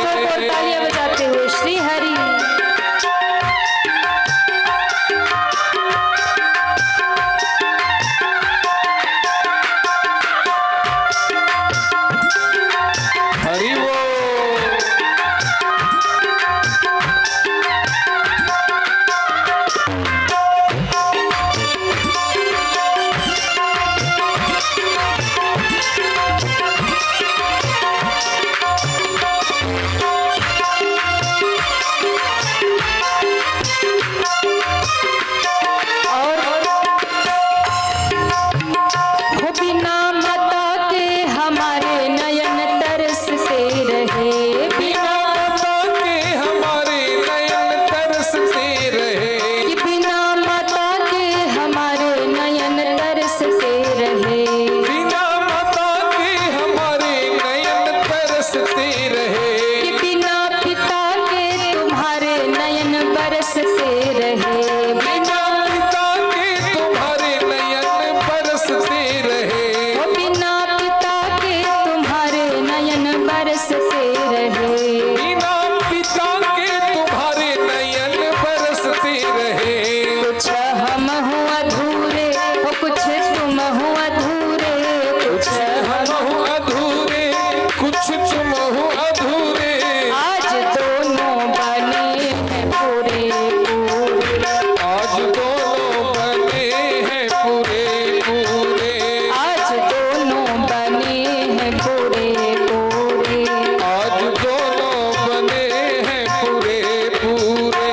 चुमहु अधूरे, आज दोनों बने हैं पूरे पूरे, आज दोनों बने हैं पूरे पूरे, आज दोनों बने हैं पूरे पूरे, आज दोनों बने हैं पूरे पूरे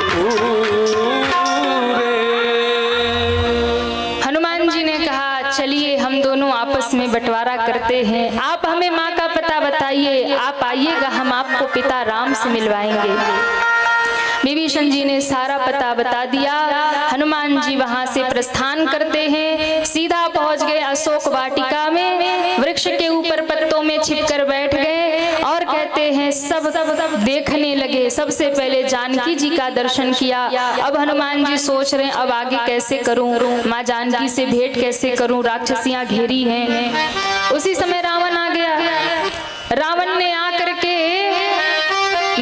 पूरे। हनुमान जी ने कहा चलिए हम दोनों आपस में बंटवारा करते हैं, आप हमें माँ का पता बताइए, आप आइएगा हम आपको पिता राम से मिलवाएंगे। विभीषण जी ने सारा पता बता दिया। हनुमान जी वहां से प्रस्थान करते हैं, सीधा पहुंच गए अशोक वाटिका में, वृक्ष के ऊपर पत्तों में छिपकर बैठ गए और कहते हैं सब देखने लगे। सबसे पहले जानकी जी का दर्शन किया। अब हनुमान जी सोच रहे हैं अब आगे कैसे करूं, माँ जानकी से भेंट कैसे करूं, राक्षसियां घेरी हैं। उसी समय रावण आ गया। रावण ने आकर के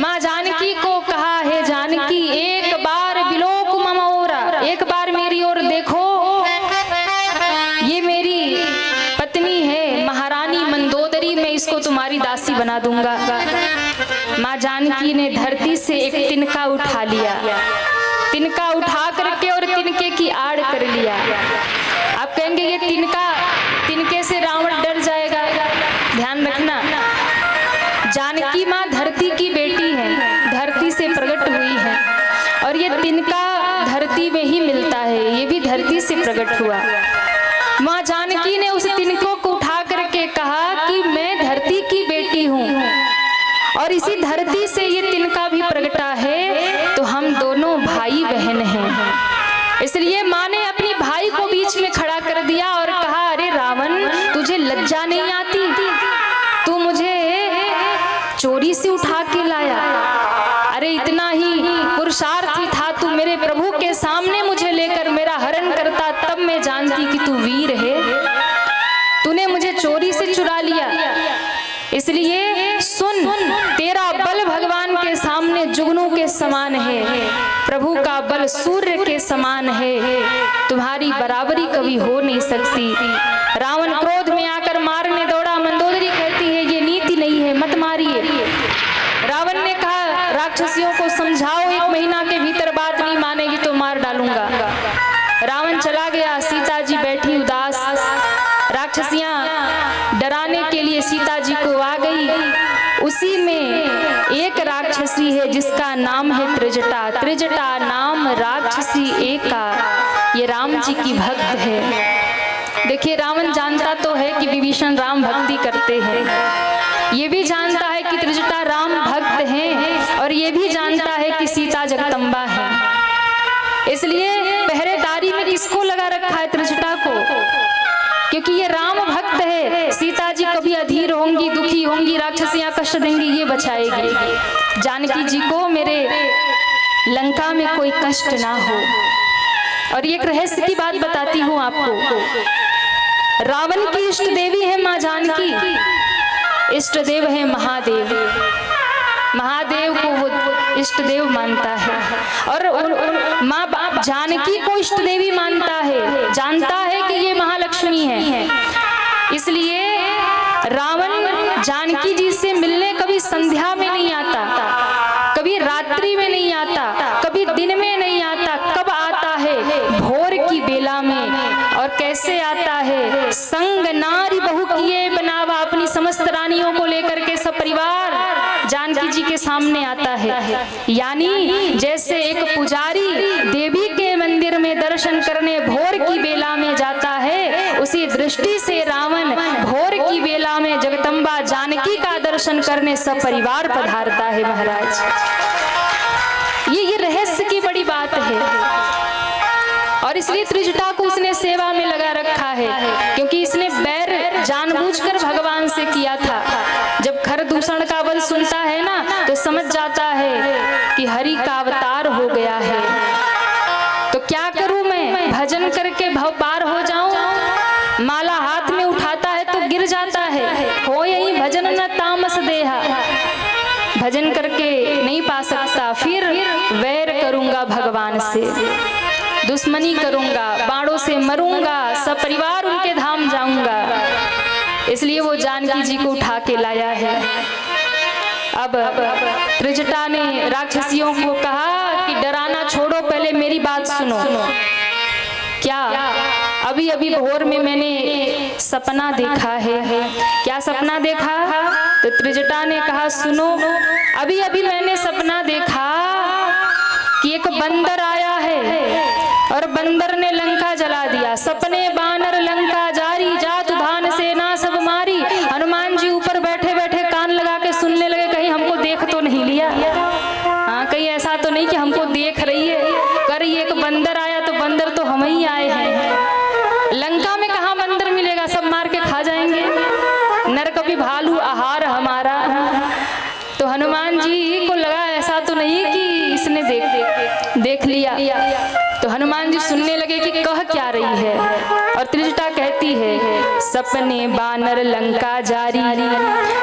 माँ जानकी को कहा, हे जानकी एक बार बिलोक मम ओरा, एक बार मेरी ओर देखो, ये मेरी पत्नी है महारानी मंदोदरी, मैं इसको तुम्हारी दासी बना दूंगा। माँ जानकी ने धरती से एक तिनका उठा लिया, तिनका उठा करके और तिनके की आड़ कर लिया। आप कहेंगे ये तिनके से रावण डर जाएगा, ध्यान रखना जानकी माँ धरती की बेटी है, धरती से प्रकट हुई है और ये तिनका धरती में ही मिलता है, ये भी धरती से प्रकट हुआ। माँ जानकी ने उस तिनको को उठा करके कहा कि मैं धरती की बेटी हूँ और इसी धरती से ये तिनका भी प्रकटा है, तो हम दोनों भाई बहन हैं। इसलिए माँ ने अपनी भाई को बीच में खड़ा कर दिया और कहा, अरे रावण तुझे लज्जा नहीं आती, तू मुझे चोरी से उठा के लाया, अरे इतना ही पुरुषार्थी था तू, मेरे प्रभु के सामने मुझे लेकर मेरा हरण करता तब मैं जानती कि तू वीर है, तूने मुझे चोरी से चुरा लिया। इसलिए सुन, तेरा बल भगवान के सामने जुगनू के समान है, प्रभु का बल सूर्य के समान है, तुम्हारी बराबरी कभी हो नहीं सकती। रावण क्रोध में आकर मारने दौड़ा। मंदोदरी कहती है ये नीति नहीं है, मत मारिए। रावण ने कहा राक्षसियों को समझाओ, 1 महीना के भीतर बात नहीं मानेगी तो मार डालूंगा। रावण चला गया, सीता जी बैठी उदास। राक्षसियां डराने के लिए सीता जी को आ गई। उसी में एक राक्षसी है जिसका नाम है त्रिजटा। त्रिजटा नाम राक्षसी एका, ये राम जी की भक्त है। देखिए रावण जानता तो है कि विभीषण राम भक्ति करते हैं, ये भी जानता है कि त्रिजटा राम भक्त हैं और ये भी जानता है कि सीता जगदम्बा है। इसलिए पहरेदारी में किसको लगा रखा है? त्रिजटा को, क्योंकि ये राम भक्त है। सीता जी कभी अधीर होंगी, दुखी होंगी, राक्षसियां कष्ट देंगी, ये बचाएगी। जानकी जी को मेरे लंका में कोई कष्ट ना हो। और एक रहस्य की बात बताती हूँ आपको। रावण की इष्ट देवी है माँ जानकी, इष्ट देव है महादेव। महादेव को वो इष्ट देव मानता है और माँ जानकी को इष्ट देवी मानता है, जानता है कि ये महालक्ष्मी है। इसलिए रावण जानकी जी से मिलने कभी संध्या में नहीं आता, कभी रात्रि में नहीं आता, कभी दिन में नहीं आता। कब आता है? भोर की बेला में। और कैसे आता है? संग नारी बहु किए बनावा, अपनी समस्त रानियों को लेकर के सपरिवार जानकी जी के सामने आता है। यानी जैसे एक पुजारी देवी के मंदिर में दर्शन करने भोर की बेला में जाता है, उसी दृष्टि से रावण भोर की बेला में जगदम्बा जानकी का दर्शन करने सपरिवार पधारता है। महाराज ये रहस्य की बड़ी बात है। और इसलिए त्रिजटा को उसने सेवा में लगा रखा है, क्योंकि इसने बैर जानबूझकर भगवान से किया था। जब खरदूषण का वध सुनता है ना, तो समझ जाता है कि हरि का अवतार हो गया है। तो क्या करूं मैं? भजन करके भव पार हो जाऊं? माला हाथ में उठाता है तो गिर जाता है। हो यही भजन न तामस देहा, भजन करके नहीं पा सकता। फिर वैर करूंगा भगवान से, दुश्मनी करूंगा, बाणों से मरूंगा, सपरिवार उनके धाम जाऊंगा। इसलिए वो जानकी जी को उठा के लाया है। अब त्रिजटा ने राक्षसियों को कहा कि डराना छोड़ो, पहले मेरी बात सुनो। क्या? अभी अभी भोर में मैंने सपना देखा है। क्या सपना देखा? तो त्रिजटा ने कहा सुनो, अभी अभी मैंने सपना देखा कि एक बंदर आया है और बंदर ने लंका जला दिया। सपने बानर लंका जारी, जात धान सेना सब मारी। हनुमान जी ऊपर बैठे बैठे कान लगा के सुनने लगे, कहीं हमको देख तो नहीं लिया, हाँ कहीं ऐसा तो नहीं कि हमको देख रही है। कर एक बंदर आया तो बंदर तो हम ही आए हैं। लंका में कहाँ बंदर मिलेगा, सब मार के खा जाएंगे। नर कभी भालू आहार हमारा। तो हनुमान जी को लगा ऐसा तो नहीं कि इसने देख लिया। तो हनुमान जी सुनने लगे कि कह क्या रही है। और त्रिजटा कहती है सपने बानर लंका जारी,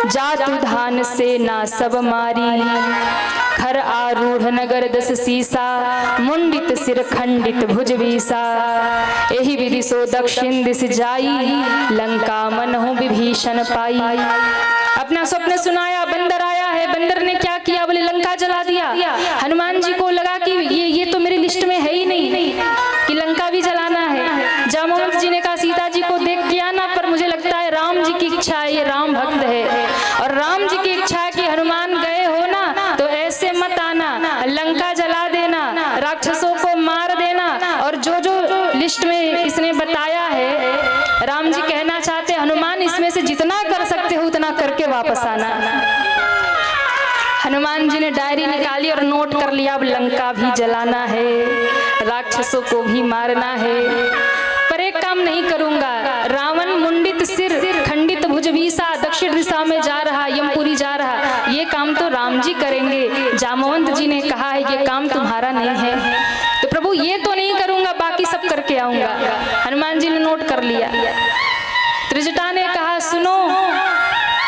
जातु धान से ना सब मारी। खर आरूढ़ नगर दस सीसा, मुंडित सिर खंडित भुज बीसा। यही विधि सो दक्षिण दिश जाई, लंका मनहु विभीषण पाई। अपना स्वप्न सुनाया, बंदर आया है। बंदर ने क्या किया? बोले लंका जला दिया। हनुमान जी को लगा कि ये तो मेरी लिस्ट में है ही नहीं कि लंका भी जलाना है। जामवंत जी ने कहा सीता जी को देख के आना, पर मुझे लगता है राम जी की इच्छा है, ये राम भक्त है और राम जी की इच्छा है कि हनुमान गए हो ना तो ऐसे मत आना, लंका जला देना, राक्षसों को मार देना। और जो जो लिस्ट में इसने बताया है, राम जी कहना चाहते हनुमान इसमें से जितना कर सकते हो उतना करके वापस आना। हनुमान जी ने डायरी निकाली और नोट कर लिया, अब लंका भी जलाना है, राक्षसों को भी मारना है। पर एक काम नहीं करूंगा, रावण मुंडित सिर खंडित भुजबीसा दक्षिण दिशा में जा रहा, यमपुरी जा रहा, ये काम तो राम जी करेंगे। जामवंत जी ने कहा है ये काम तुम्हारा नहीं है। तो प्रभु ये तो नहीं करूंगा, बाकी सब करके आऊंगा। हनुमान जी ने नोट कर लिया। त्रिजटा ने कहा सुनो,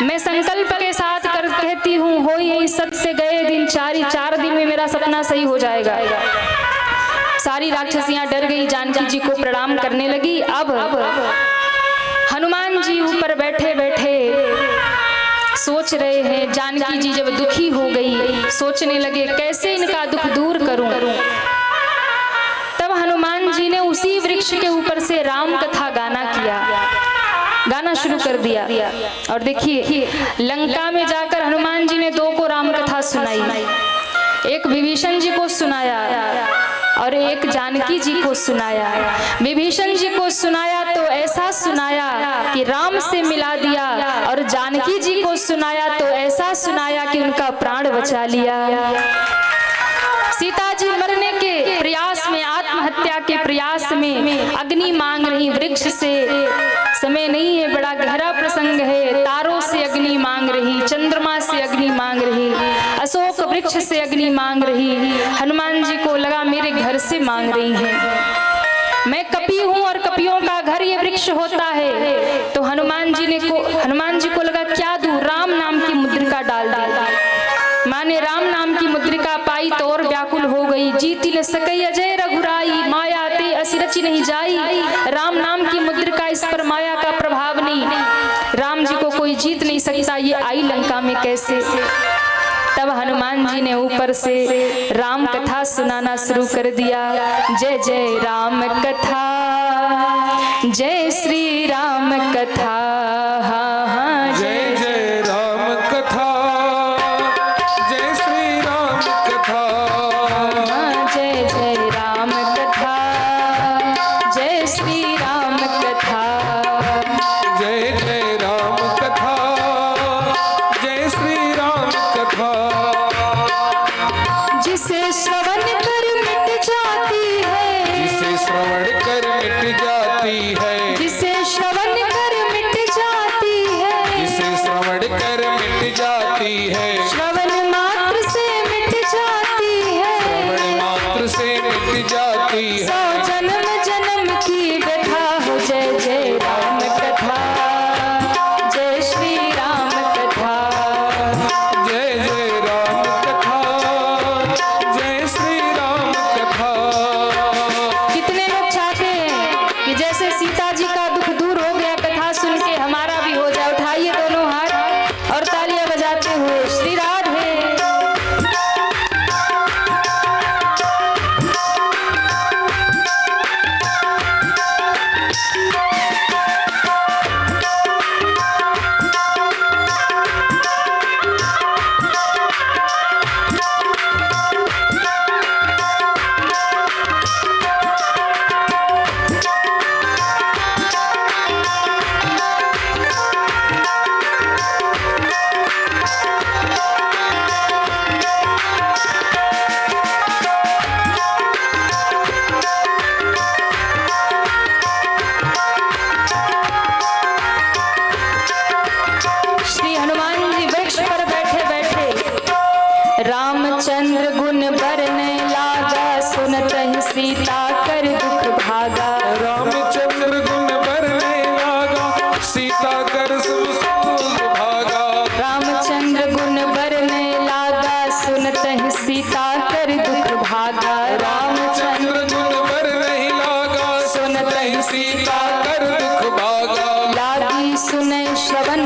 मैं संकल्प के साथ कहती हूँ, हो यही सत्य गए दिन चारी, 4 दिन में मेरा सपना सही हो जाएगा। सारी राक्षसियां डर गई, जानकी जी को प्रणाम करने लगी। अब हनुमान जी ऊपर बैठे बैठे सोच रहे हैं। जानकी जी जब दुखी हो गई, सोचने लगे कैसे इनका दुख दूर करूं। तब हनुमान जी ने उसी वृक्ष के ऊपर से राम कथा गाना शुरू कर दिया। और देखिए लंका में जाकर हनुमान जी ने 2 को राम कथा सुनाई, एक विभीषण जी को सुनाया और एक जानकी जी को सुनाया। विभीषण जी को सुनाया तो ऐसा सुनाया कि राम से मिला दिया, और जानकी जी को सुनाया तो ऐसा सुनाया कि उनका प्राण बचा लिया। सीता जी मरने के प्रयास में, आत्महत्या के प्रयास में अग्नि मांग रही वृक्ष से। समय नहीं है, बड़ा गहरा प्रसंग है। तारों से अग्नि मांग रही, चंद्रमा से अग्नि मांग रही, अशोक वृक्ष से अग्नि मांग रही। हनुमान जी को लगा मेरे घर से मांग रही हैं, मैं कपी हूँ और कपियों का घर ये वृक्ष होता है। तो हनुमान जी को लगा क्या दूं, राम नाम की मुद्रिका डाल दी। माँ ने राम नाम की मुद्रिका पाई तो और व्याकुल हो गई। जीती न सकई अजय रघुराई, माया ते असि रचि नहीं जाई। राम नाम की मुद्रिका, इस पर माया का प्रभाव नहीं, राम जी को कोई जीत नहीं सकता, ये आई लंका में कैसे। तब हनुमान जी ने ऊपर से राम कथा सुनाना शुरू कर दिया। जय जय राम कथा, जय श्री राम कथा, हाँ हाँ जय जय राम कथा, जय श्री राम कथा, हाँ जय जय राम कथा, जय श्री राम कथा, जय जय राम कथा, जय श्री राम कथा। जिसे श्रवण कर मिट जाती है, जिसे श्रवण कर मिट जाती है, जिसे श्रवण कर मिट जाती है, जिसे श्रवण कर मिट जाती है, श्रवण मात्र से मिट जाती है, श्रवण मात्र से मिट जाती है। 100 जन्म जन्म की व्यथा हो। जय जय राम कथा, जय श्री राम कथा, जय जय राम कथा, जय श्री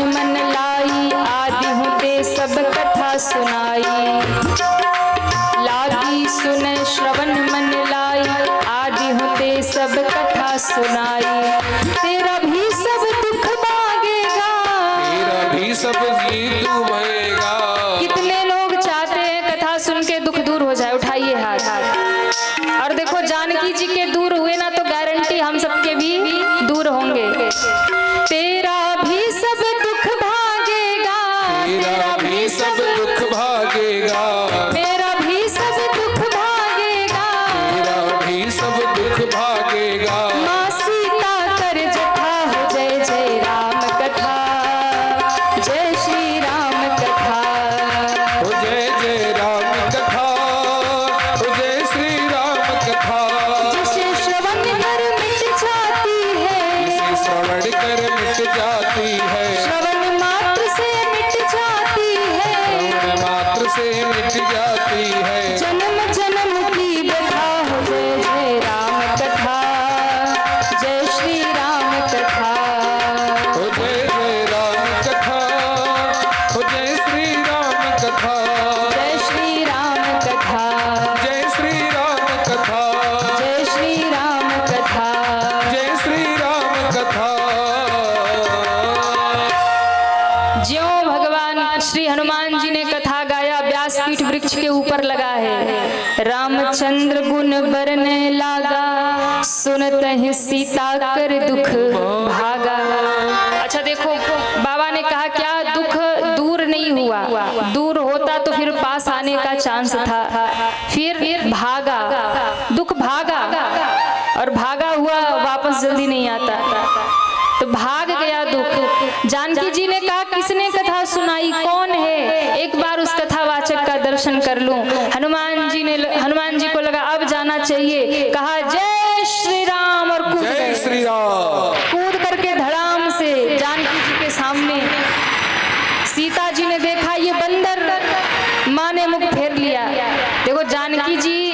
मन लाई, आदि हूँ ते सब कथा सुनाई। लागी सुन श्रवण मन लाई, आदि हूँ ते सब कथा सुनाई। तेरा भी सब दुख भागेगा, तेरा भी सब गीत बहेगा। कितने लोग चाहते हैं कथा सुन के दुख दूर हो जाए? उठाइए हाथ। और देखो जानकी जी के दूर हुए ना तो गारंटी हम सबके भी दूर होंगे। तेरा भी सब दुख भागेगा, तेरा भी सब दुख भागेगा, मेरा भी सब दुख भागेगा। तेरा भी सब दुख भागेगा। माँ सीता कर जथा हो जय जय राम कथा, जय श्री राम कथा। हो जय जय राम कथा, हो जय श्री राम कथा। जिसे श्रवण कर मिट जाती है, इसे श्रवण कर मिट जाती है, श्रवण मात्र से मिट जाती है, श्रवण मात्र से मिट जाती है। जन्म जन्म की व्यथा हो जय जय राम कथा, जय श्री राम कथा। हो जय जय राम कथा, हो जय श्री राम कथा, जय श्री राम कथा, जय श्री राम कथा, जय श्री राम कथा। जय श्री राम कथा। ज्यों भगवान श्री हनुमान जी ने कथा गाया, व्यासपीठ वृक्ष के ऊपर लगा है। रामचंद्र गुण बरने लागा, सुनतहि सीता कर दुख भागा। अच्छा देखो, बाबा ने कहा क्या दुख दूर नहीं हुआ, दूर होता तो फिर पास आने का चांस था। फिर भागा, दुख भागा, और भागा हुआ वापस जल्दी नहीं आता, तो भाग गया दुख। जानकी जी ने कहा किसने कथा सुनाई, कौन है, एक बार उस कथावाचक का दर्शन कर लूं। हनुमान जी को लगा अब जाना चाहिए, कहा जय श्री राम, और कूद जय गए। श्री राम। कूद करके धड़ाम से जानकी जी के सामने। सीता जी ने देखा ये बंदर, माँ ने मुख फेर लिया। देखो जानकी जी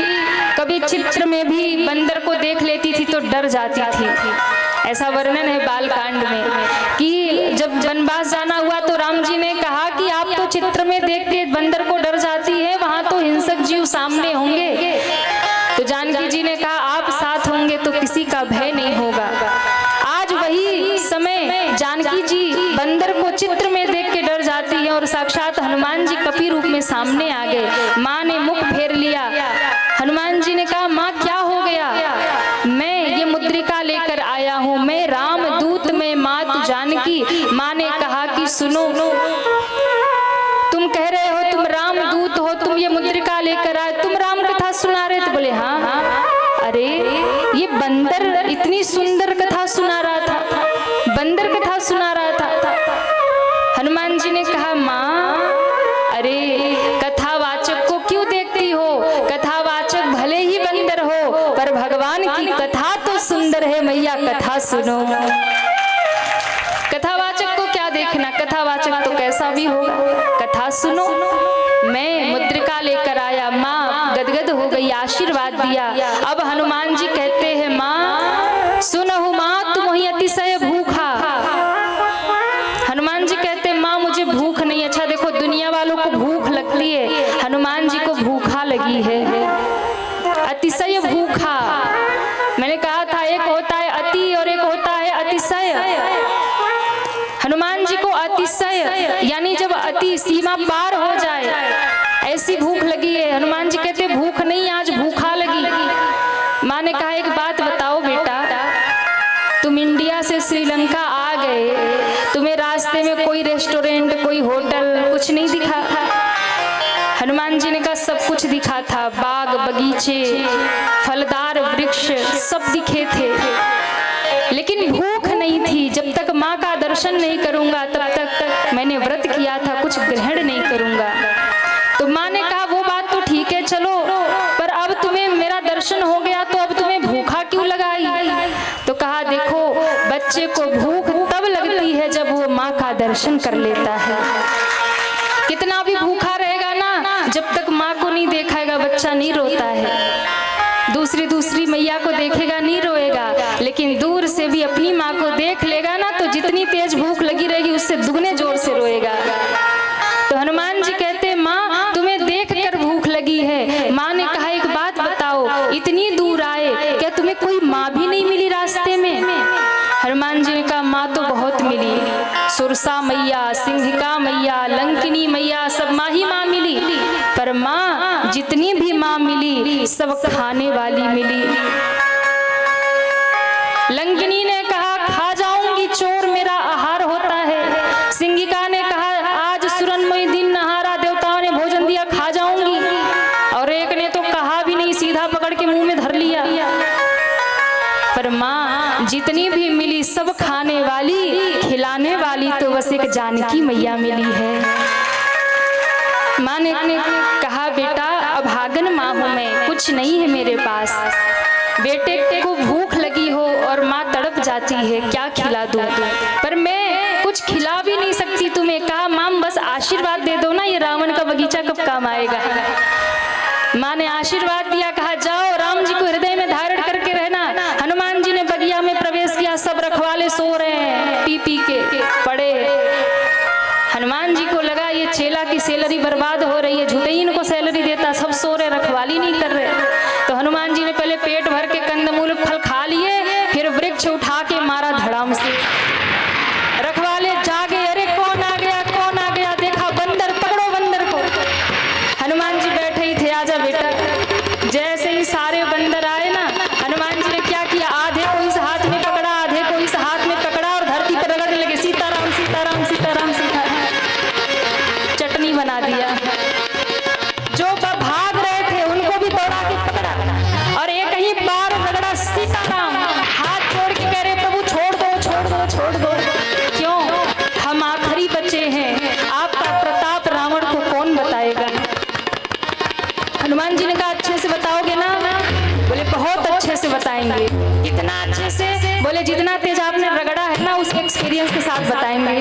कभी चित्र में भी बंदर को देख लेती थी तो डर जाती थी। ऐसा वर्णन है बालकांड में कि जब वनवास जाना हुआ तो राम जी ने कहा कि आप तो चित्र में देख के बंदर को डर जाती है, वहां तो हिंसक जीव सामने होंगे। तो जानकी जी ने कहा आप साथ होंगे तो किसी का भय नहीं होगा। आज वही समय जानकी जी बंदर को चित्र में देख के डर जाती है और साक्षात हनुमान जी कपि रूप में सामने आ गए। माँ ने मुख फेर लिया। हनुमान जी ने कहा माँ क्या हो गया? मैं ये मुद्रिका लेकर आया हूँ, मैं राम दूत में मात जानकी। माँ ने कहा कि सुनो, तुम कह रहे हो तुम राम दूत हो, तुम ये मुद्रिका लेकर आए, तुम राम कथा सुना रहे थे? बोले हाँ। अरे ये बंदर इतनी सुंदर कथा सुना रहा था, बंदर कथा सुना रहा था। हनुमान जी ने कहा माँ, अरे कथावाचक को क्यों देखती हो? कथावाचक भले ही बंदर हो पर भगवान की कथा तो सुंदर है, मैया कथा सुनो। कथावाचक को क्या देखना, कथावाचक तो कैसा भी होगा, कथा सुनो। मैं मुद्रिका लेकर आया। माँ गदगद हो गई, आशीर्वाद दिया। अब हनुमान जी कहते हैं माँ सुनहु माँ तुम ही अतिशय भूखा। हनुमान जी कहते हैं माँ मुझे भूख नहीं। अच्छा देखो दुनिया वालों को भूख लगती है, हनुमान जी को भूखा लगी है, अतिशय भूखा। मैंने कहा था एक होता है अति और एक होता है अतिशय। हनुमान जी को अतिशय यानी जब अति सीमा पार हो जाए ऐसी भूख लगी है। हनुमान जी कहते भूख नहीं, आज भूखा लगी। माँ ने कहा एक बात बताओ बेटा, तुम इंडिया से श्रीलंका आ गए, तुम्हें रास्ते में कोई रेस्टोरेंट, कोई होटल कुछ नहीं दिखा? हनुमान जी ने कहा सब कुछ दिखा था, बाग बगीचे, फलदार वृक्ष सब दिखे थे, लेकिन भूख नहीं थी। जब तक माँ का दर्शन नहीं करूंगा तब तक मैंने व्रत किया था, कुछ ग्रहण नहीं करूंगा। तो माँ ने कहा वो बात तो ठीक है चलो, पर अब तुम्हें मेरा दर्शन हो गया तो अब तुम्हें भूखा क्यों लगाई? तो कहा देखो बच्चे को भूख तब लगती है जब वो माँ का दर्शन कर लेता है। कितना भी भूखा रहेगा ना, जब तक माँ को नहीं देखेगा बच्चा नहीं रोता है। दूसरी मैया को देखेगा नहीं रोएगा, लेकिन दूर से भी अपनी माँ को देख लेगा ना तो जितनी जितनी तेज भूख लगी रहेगी उससे दुगने जोर से रोएगा। तो हनुमान जी कहते माँ तुम्हें देख कर भूख लगी है। माँ ने कहा एक बात बताओ, इतनी दूर आए क्या तुम्हें कोई माँ भी नहीं मिली रास्ते में? हनुमान जी ने कहा माँ तो बहुत मिली, सुरसा मैया, सिंहिका मैया, लंकिनी मैया, सब माँ ही माँ मिली, पर माँ जितनी भी माँ मिली सब खाने वाली मिली। लंकिनी ने कहा खा जाऊंगी, चोर मेरा आहार होता है। सिंहिका ने कहा आज सुरनमयी दिन नहारा, देवताओं ने भोजन दिया, खा जाऊंगी। और एक ने तो कहा भी नहीं, सीधा पकड़ के मुंह में धर लिया। पर माँ जितनी भी मिली सब खाने वाली, खिलाने वाली तो बस एक जानकी मैया मिली है। माँ ने कहा बेटा अभागन माँ हूँ मैं, कुछ नहीं है मेरे पास। बेटे को भूख लगी हो और माँ तड़प जाती है, क्या खिला दूँ? पर मैं कुछ खिला भी नहीं सकती तुम्हें। कहा माँ बस आशीर्वाद दे दो ना, ये रावण का बगीचा कब काम आएगा। माँ ने आशीर्वाद दिया, कहा जाओ राम जी को हृदय में धारण करके रहना। हनुमान जी ने बगिया में प्रवेश किया, सब रखवाले सो रहे हैं, पी पी के पड़े। हनुमान जी को लगा ये चेला की सैलरी बर्बाद हो रही है, झूठे ही इनको सैलरी देता, सब सो रहे, रखवाली नहीं कर रहे। तो हनुमान जी ने पहले पेट भर के कंदमूल फल खा लिए, फिर वृक्ष उठा के मारा धड़ाम से। रखवाले जागे, अरे कौन आ गया, कौन आ गया? देखा बंदर, पकड़ो बंदर को। हनुमान जी बैठे ही थे, आजा बेटा। जैसे ही सारे बंदर आए ना, हनुमान जी ने क्या किया, आधे को इस हाथ में पकड़ा, आधे को इस हाथ में पकड़ा और धरती पर रगड़ने लगे, सीताराम सीताराम सीताराम सीताराम। चटनी बना दिया। जो भाग रहे थे उनको भी दौड़ा के पकड़ा और एक ही बार रगड़ा, सीताराम। हाथ जोड़ के कह रहे प्रभु छोड़ दो छोड़ दो छोड़ दो। क्यों? हम आखिरी बच्चे हैं, आपका प्रताप रावण को कौन बताएगा? हनुमान जी ने कहा अच्छे से बताओगे ना? बोले बहुत अच्छे से बताएंगे। कितना अच्छे से? बोले जितना तेज आपने रगड़ा है ना उस एक्सपीरियंस के साथ बताएंगे।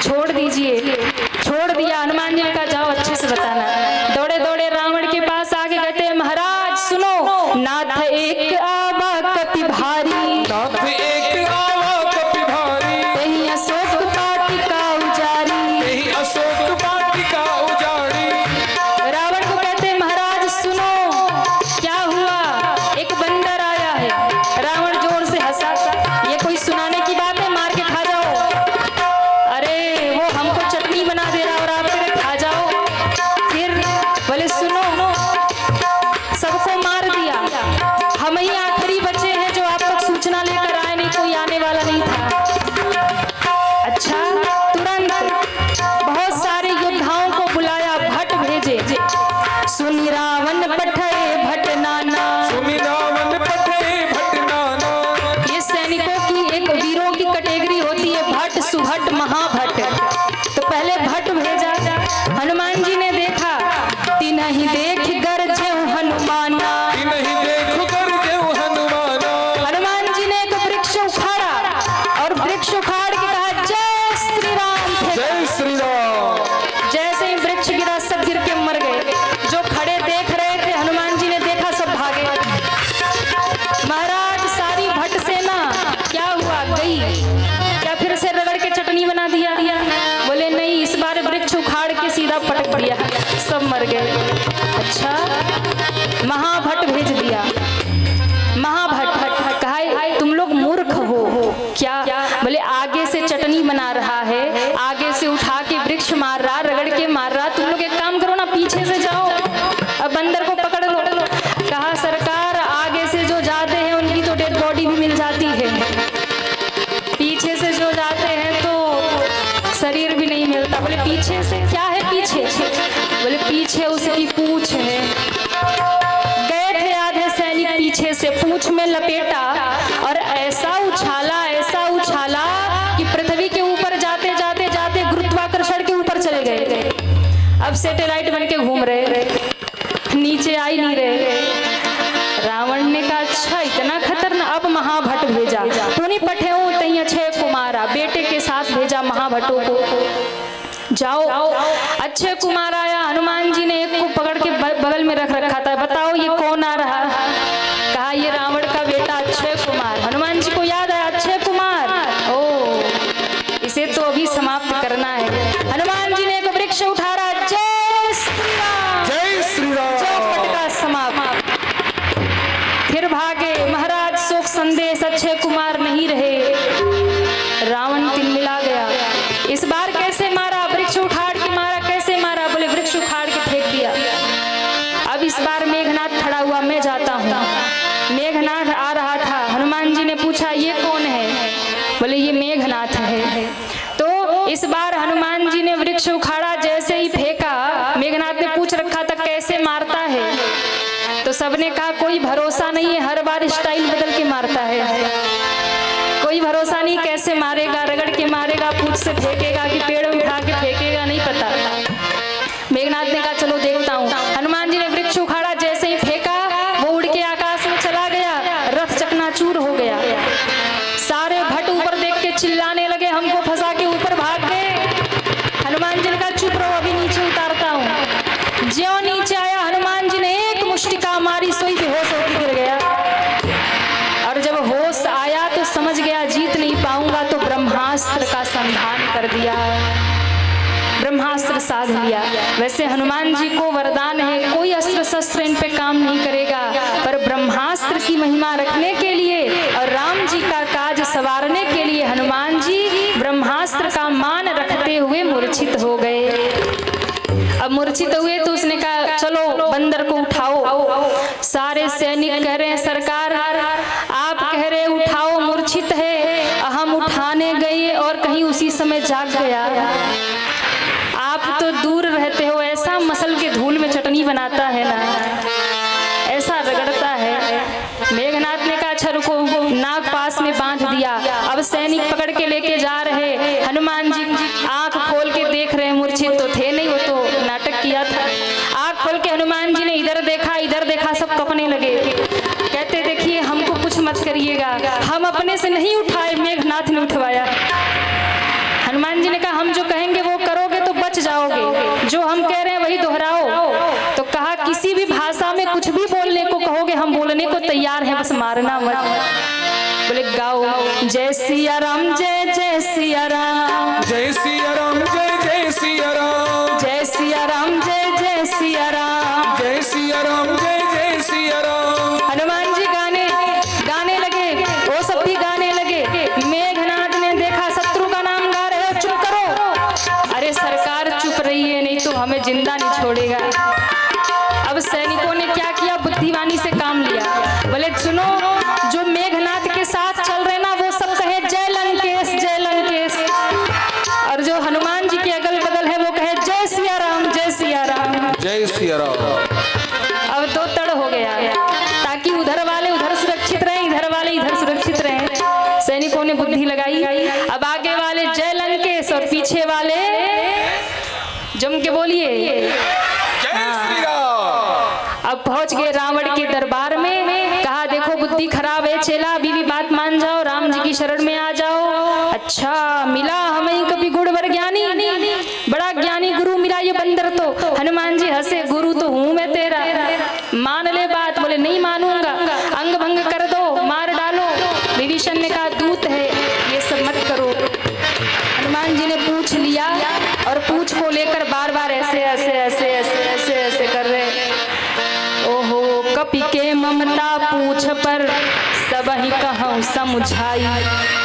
छोड़ दीजिए। छोड़ दिया। हनुमान जी ने कहा जाओ अच्छे से बताना। दौड़े दौड़े रावण के पास आगे कहते हैं महाराज सुनो, नाथ एक आवा कपि भारी, नाथ एक आवा कपि भारी, यही अशोक वाटिका उजारी, यही अशोक वाटिका उजाड़ी। रावण को कहते हैं महाराज सुनो क्या हुआ, एक बंदर आया है। रावण जोर से हंसा, ये कोई सुनाने की बात है, मार के खा जाओ। अरे वो हमको चटनी बना दे रहा और आप कह रहे खा जाओ। फिर बोले सुनो सबको मार दिया, हम ही आखिरी बचे हैं जो आप तक सूचना लेकर आए, नहीं कोई आने वाला नहीं था। अच्छा तुरंत बहुत सारे योद्धाओं को बुलाया, भट भेजे। सुनी रावण पठे भट नाना, सुनी रावण पठे भट नाना। ये सैनिकों की एक वीरों की कैटेगरी होती है, भट सुभट महाभट। तो पहले भट भेजा। हनुमान जी ने देखा, तिनहि देख गरजे हनुमाना, नहीं देखो कर देव हनुमाना। हनुमान जी ने एक वृक्ष उखाड़ा और वृक्ष उखाड़ के कहा जय श्री राम। जय श्री राम। जैसे ही वृक्ष गिरा सब गिर के मर गए। जो खड़े देख रहे थे हनुमान जी ने देखा, सब भागे। महाराज सारी भट सेना क्या हुआ, गई क्या? फिर से रगड़ के चटनी बना दिया? बोले नहीं, इस बार वृक्ष उखाड़ के सीधा पटक दिया, सब मर गए। अच्छा महाभट भेज दिया। महाभट कहा तुम लोग मूर्ख हो क्या? बोले आगे से चटनी बना रहा है, आगे से उठा के वृक्ष मार रहा, रगड़ के मार रहा, तुम लोग एक काम करो ना पीछे से जाओ, अब बंदर को पकड़ लो। कहा सरकार आगे से जो जाते हैं उनकी तो डेड बॉडी भी मिल जाती है, पीछे से जो जाते हैं तो शरीर भी नहीं मिलता। बोले पीछे से क्या है पीछे? बोले पीछे उसकी पूंछ है। गए थे आधे सैनिक पीछे से, पूंछ में लपेटा और ऐसा उछाला कि पृथ्वी के ऊपर जाते जाते जाते गुरुत्वाकर्षण के ऊपर चले गए। अब सैटेलाइट बन के घूम रहे, नीचे आ ही नहीं रहे। रावण ने कहा अच्छा इतना खतरनाक। अब महाभट भेजा, पुनि पठे तई अक्षय कुमारा, बेटे के साथ भेजा महाभटों को। जाओ। अक्षय कुमार आया। हनुमान जी ने एक को पकड़ के बगल में रख रखा था, बताओ ये कौन आ रहा? कहा ये रावण का बेटा अक्षय कुमार। हनुमान जी को याद आया अक्षय कुमार, ओ करना है। हनुमान जी ने एक वृक्ष उठाया, जय श्री राम, जय श्री राम। चौपट का समाप्त। फिर भागे महाराज, शोक संदेश अक्षय कुमार नहीं रहे। रावण तिलमिला गया। इस बार कैसे मारा? वृक्ष उखाड़ के मारा। कैसे मारा? बोले वृक्ष उखाड़ के फेंक दिया। अब इस बार मेघनाथ खड़ा हुआ, मैं जाता हूँ। मेघनाथ आ रहा था। हनुमान जी ने पूछा, ये कौन है? बोले ये मेघनाथ है। तो इस बार हनुमान जी ने वृक्ष उखाड़ा, जैसे ही फेंका, मेघनाथ ने पूछ रखा था कैसे मारता है, तो सबने कहा कोई भरोसा नहीं है, हर बार स्टाइल बदल के मारता है, कोई भरोसा नहीं, कैसे मारेगा, रगड़ के मारेगा, पूछ से फेंकेगा कि पेड़ उठा के फेंकेगा, नहीं पता। मेघनाथ ने कहा चलो देखता हूँ। हनुमान जी ने वृक्ष उखाड़ा, जैसे ही फेंका वो उड़ के आकाश में चला गया, रथ चकनाचूर हो गया। सारे भट ऊपर देख के चिल्लाने लगे, हमको फंसा के ऊपर भाग गए। हनुमान जी ने कहा चुप रहो, अभी नीचे उतारता हूँ। ज्यों नीचे आया, हनुमान जी ने एक मुष्टिका मारी, सोई बेहोश होकर गिर गया। और जब होश आया तो समझ गया जीत नहीं पाऊंगा, तो ब्रह्मास्त्र का संधान कर दिया, ब्रह्मास्त्र साध लिया। वैसे हनुमान जी को वरदान है, कोई अस्त्र शस्त्र इन पे काम नहीं करेगा, पर ब्रह्मास्त्र की महिमा रखने के लिए और राम जी का काज सवारने के लिए हनुमान जी ब्रह्मास्त्र का मान रखते हुए मूर्छित हो गए। अब मूर्छित हुए तो उसने कहा चलो बंदर को उठाओ। सारे सैनिक कह रहे हैं सरकार आप कह रहे उठाओ, मूर्छित है। हम उठाने गए और कहीं उसी समय जाग गया। आप तो दूर रहते हो, ऐसा मसल के धूल में चटनी बनाता है ना, ऐसा रगड़ता है। मेघनाथ ने कहा अच्छा रुको, नाक पास में बांध दिया। अब सैनिक पकड़ के लेके जा रहे। हनुमान जी आंख खोल के देख रहे, मूर्छित तो थे नहीं, वो तो नाटक किया था। आंख खोल के हनुमान जी ने इधर देखा, सब कपने लगे। कहते देखिए हमको कुछ मत करिएगा, हम अपने से नहीं उठाए, मेघनाथ ने उठवाया। हनुमान जी ने कहा हम जो कहेंगे वो करोगे तो बच जाओगे, जो हम कह रहे हैं वही दोहराओ। तो कहा किसी भी भाषा में कुछ भी बोलने को कहोगे हम बोलने को तैयार हैं, बस मारना मत। बोले गाओ जय सिया राम, जय जय सिया राम, जय सिया राम, जय जय सिया राम, जय सिया राम, जय जय सिया राम, जय सिया राम, जय जय सिया राम। हनुमान जी गाने लगे, वो सब भी गाने लगे। मेघनाथ ने देखा शत्रु का नाम गा रहे हो, चुप करो। अरे सरकार चुप रहिए, नहीं तो हमें जिंदा नहीं छोड़ेगा। अब सैनिकों ने क्या किया, बुद्धिमानी से काम लिया। बोले सुनो, जो मेघनाथ के साथ चल रहे ना वो सब कहे जय लंकेश, जय लंकेश, और जो हनुमान जी के अगल बगल है वो कहे जय सिया राम, जय सिया राम, जय सिया राम। अब दो तड़ हो गया, ताकि उधर वाले उधर सुरक्षित रहे, इधर वाले इधर सुरक्षित रहे। सैनिकों ने बुद्धि लगाई। अब आगे वाले जय लंकेश और पीछे वाले जम के बोलिए जय श्री राम। अब पहुंच गए रावण के दरबार में। कहा देखो बुद्धि खराब है चेला, अभी भी बात मान जाओ, राम जी की शरण में आ जाओ। अच्छा मिला हमें कभी गुरुवर ज्ञानी, बड़ा ज्ञानी गुरु मिला ये बंदर तो। हनुमान जी हंसे, गुरु तो हूं मैं तेरा, मान ले बात। बोले नहीं मानूंगा, अंग भंग कर दो, मार डालो। विभीषण ने कहा दूत है, ये सब मत करो। हनुमान जी ने पूछ लिया और पूछ को लेकर बार बार ऐसे ऐसे ऐसे ऐसे ऐसे ऐसे कर रहे। ओहो कपि के ममता पूछ पर सब ही कहूँ समुझाई,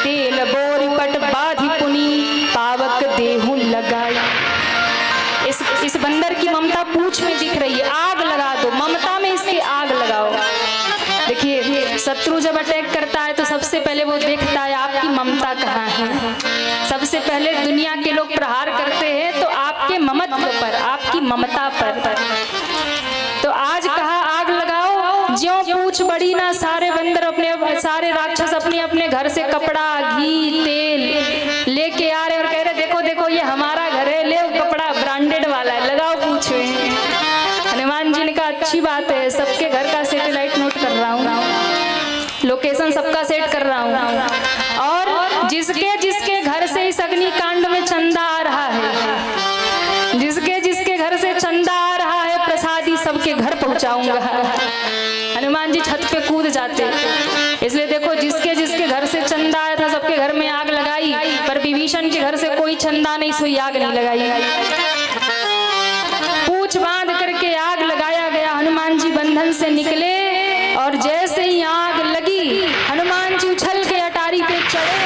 तेल बोरी पट बाधि पुनी पावक देहु लगाई। इस बंदर की ममता पूछ में दिख रही है, आग लगा दो, ममता में इसकी आग लगाओ। देखिए शत्रु जब अटैक करता है तो सबसे पहले वो देखता है आपकी ममता कहाँ है। सबसे पहले दुनिया के लोग प्रहार करते हैं तो आपके ममत्व पर, आपकी ममता पर। तो आज कहा आग लगाओ, ज्यों पूछ बड़ी ना सारे बंदर अपने, सारे राक्षस अपने अपने घर से कपड़ा घी तेल लेके आ रहे और कह रहे देखो देखो ये हमारा घर है, ले कपड़ा ब्रांडेड वाला है, लगाओ पूछ में। हनुमान जी ने कहा अच्छी बात है, सबके घर का सैटेलाइट नोट कर रहा हूँ, लोकेशन सबका सेट कर रहा हूँ, और जिसके जिसके घर से इस अग्निकांड में चंदा आ रहा है, जिसके जिसके घर से चंदा आ रहा है प्रसादी सबके घर पहुंचाऊंगा। हनुमान जी छत पे कूद जाते। इसलिए देखो जिसके जिसके घर से चंदा आया था सबके घर में आग लगाई, पर विभीषण के घर से कोई चंदा नहीं, सोई आग नहीं लगाई। पूछ बांध करके आग लगाया गया। हनुमान जी बंधन से निकले और जैसे ही आग लगी हनुमान जी उछल के अटारी पे चढ़े,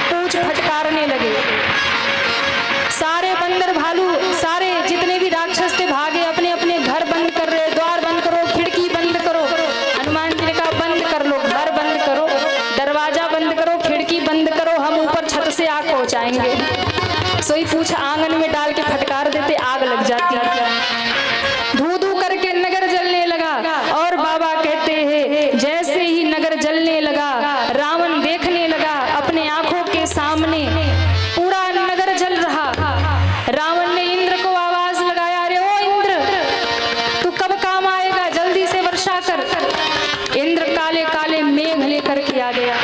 पूछ फटकारने लगे। सारे बंदर भालू, सारे जितने भी राक्षस थे भागे, अपने अपने घर बंद कर रहे, द्वार बंद करो, खिड़की बंद करो। हनुमान जी ने कहा बंद कर लो, घर बंद करो, दरवाजा बंद करो, खिड़की बंद करो, हम ऊपर छत से आग पहुंचाएंगे। सोई पूछ आंगन में डाल के फटकार देते, आग लग जाती। धू धू करके नगर जलने लगा। और बाबा कहते हैं जैसे ही नगर जलने लगा, रावण देखने लगा अपने आंखों के सामने पूरा नगर जल रहा। रावण ने इंद्र को आवाज लगाया, अरे ओ इंद्र, तू कब काम आएगा, जल्दी से वर्षा कर। इंद्र काले काले मेघ लेकर के आ गया।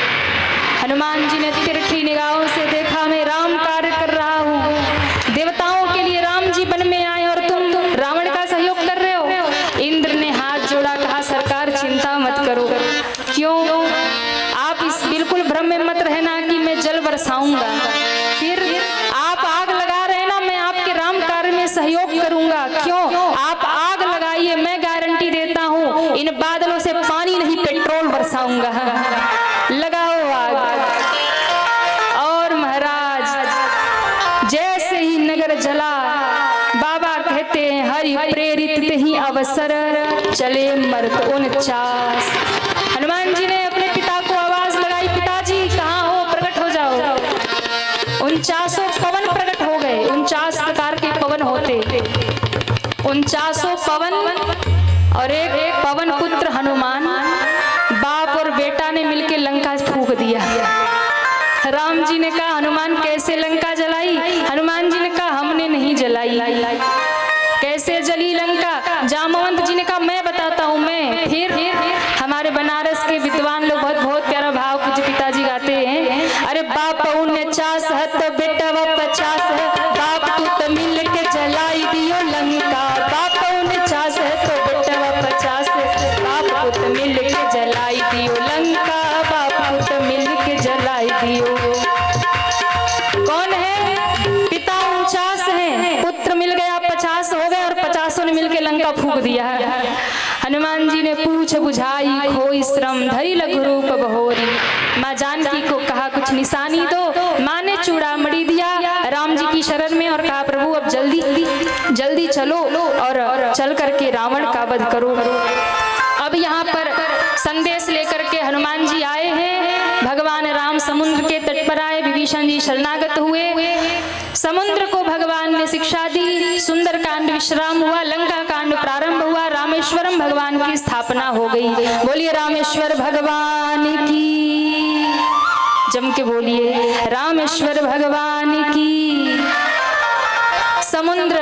हनुमान जी ने तिरछी निगाहों से देखा, मैं राम कार्य कर रहा हूँ, देवताओं के लिए राम जी वन में आए और तुम रावण का सहयोग कर रहे हो। इंद्र ने हाथ जोड़ा, कहा सरकार चिंता मत करो। क्यों? आप इस बिल्कुल भ्रम में मत रहना कि मैं जल बरसाऊंगा, फिर आप आग लगा रहे ना, मैं आपके राम कार्य में सहयोग करूंगा। क्यों? आप आग लगाइए, मैं गारंटी देता हूँ इन बादलों से पानी नहीं पेट्रोल बरसाऊंगा। लगाओ आग। और महाराज जैसे ही नगर जला, बाबा कहते हैं हरि प्रेरित ही अवसर चले मर्द 49। हनुमान जी ने अपने पिता को आवाज लगाई, पिताजी कहाँ हो, प्रकट हो जाओ। 49 पवन प्रकट हो गए। 49 प्रकार के पवन होते, 49 पवन और एक पवन पुत्र हनुमान, बाप और बेटा ने मिलके लंका फूंक दिया। राम जी ने कहा हनुमान कैसे लंका जलाई? हनुमान जी ने कहा हमने नहीं जलाई। कैसे जली लंका? जामवंत जी ने कहा मैं बताता हूँ मैं। फिर हमारे बनारस के विद्वान लोग बहुत प्यारा भाव पूज्य पिताजी गाते हैं, अरे बाप 49 है तो बेटा 50 है, बाप तू तो मिल के जलाई दियो लंका। बाप 49 है तो बेटा 50 है, बाप तू तो मिल के जलाई दियो लंका, बाप तू तो मिल के जलाई दियो। कौन है? पिता 49 है, पुत्र मिल गया 50 हो गए और 50 ने मिलके लंका फूंक दिया है। हनुमान जी ने पूछ बुझाई खोई श्रम, धरी लघु रूप बहोरी। माँ जानकी को कहा कुछ निशानी दो। माँ ने चूड़ामणि दिया राम जी की शरण में और कहा प्रभु अब जल्दी चलो और चल करके रावण का वध करो। अब यहाँ पर संदेश लेकर के हनुमान जी आए हैं। भगवान राम समुद्र के तट पर आए, विभीषण जी शरणागत हुए। समुद्र को भगवान ने शिक्षा दी, सुंदर कांड विश्राम हुआ, लंका कांड प्रारंभ हुआ, रामेश्वरम भगवान की स्थापना हो गई। बोलिए रामेश्वर भगवान की, जम के बोलिए रामेश्वर भगवान की। समुद्र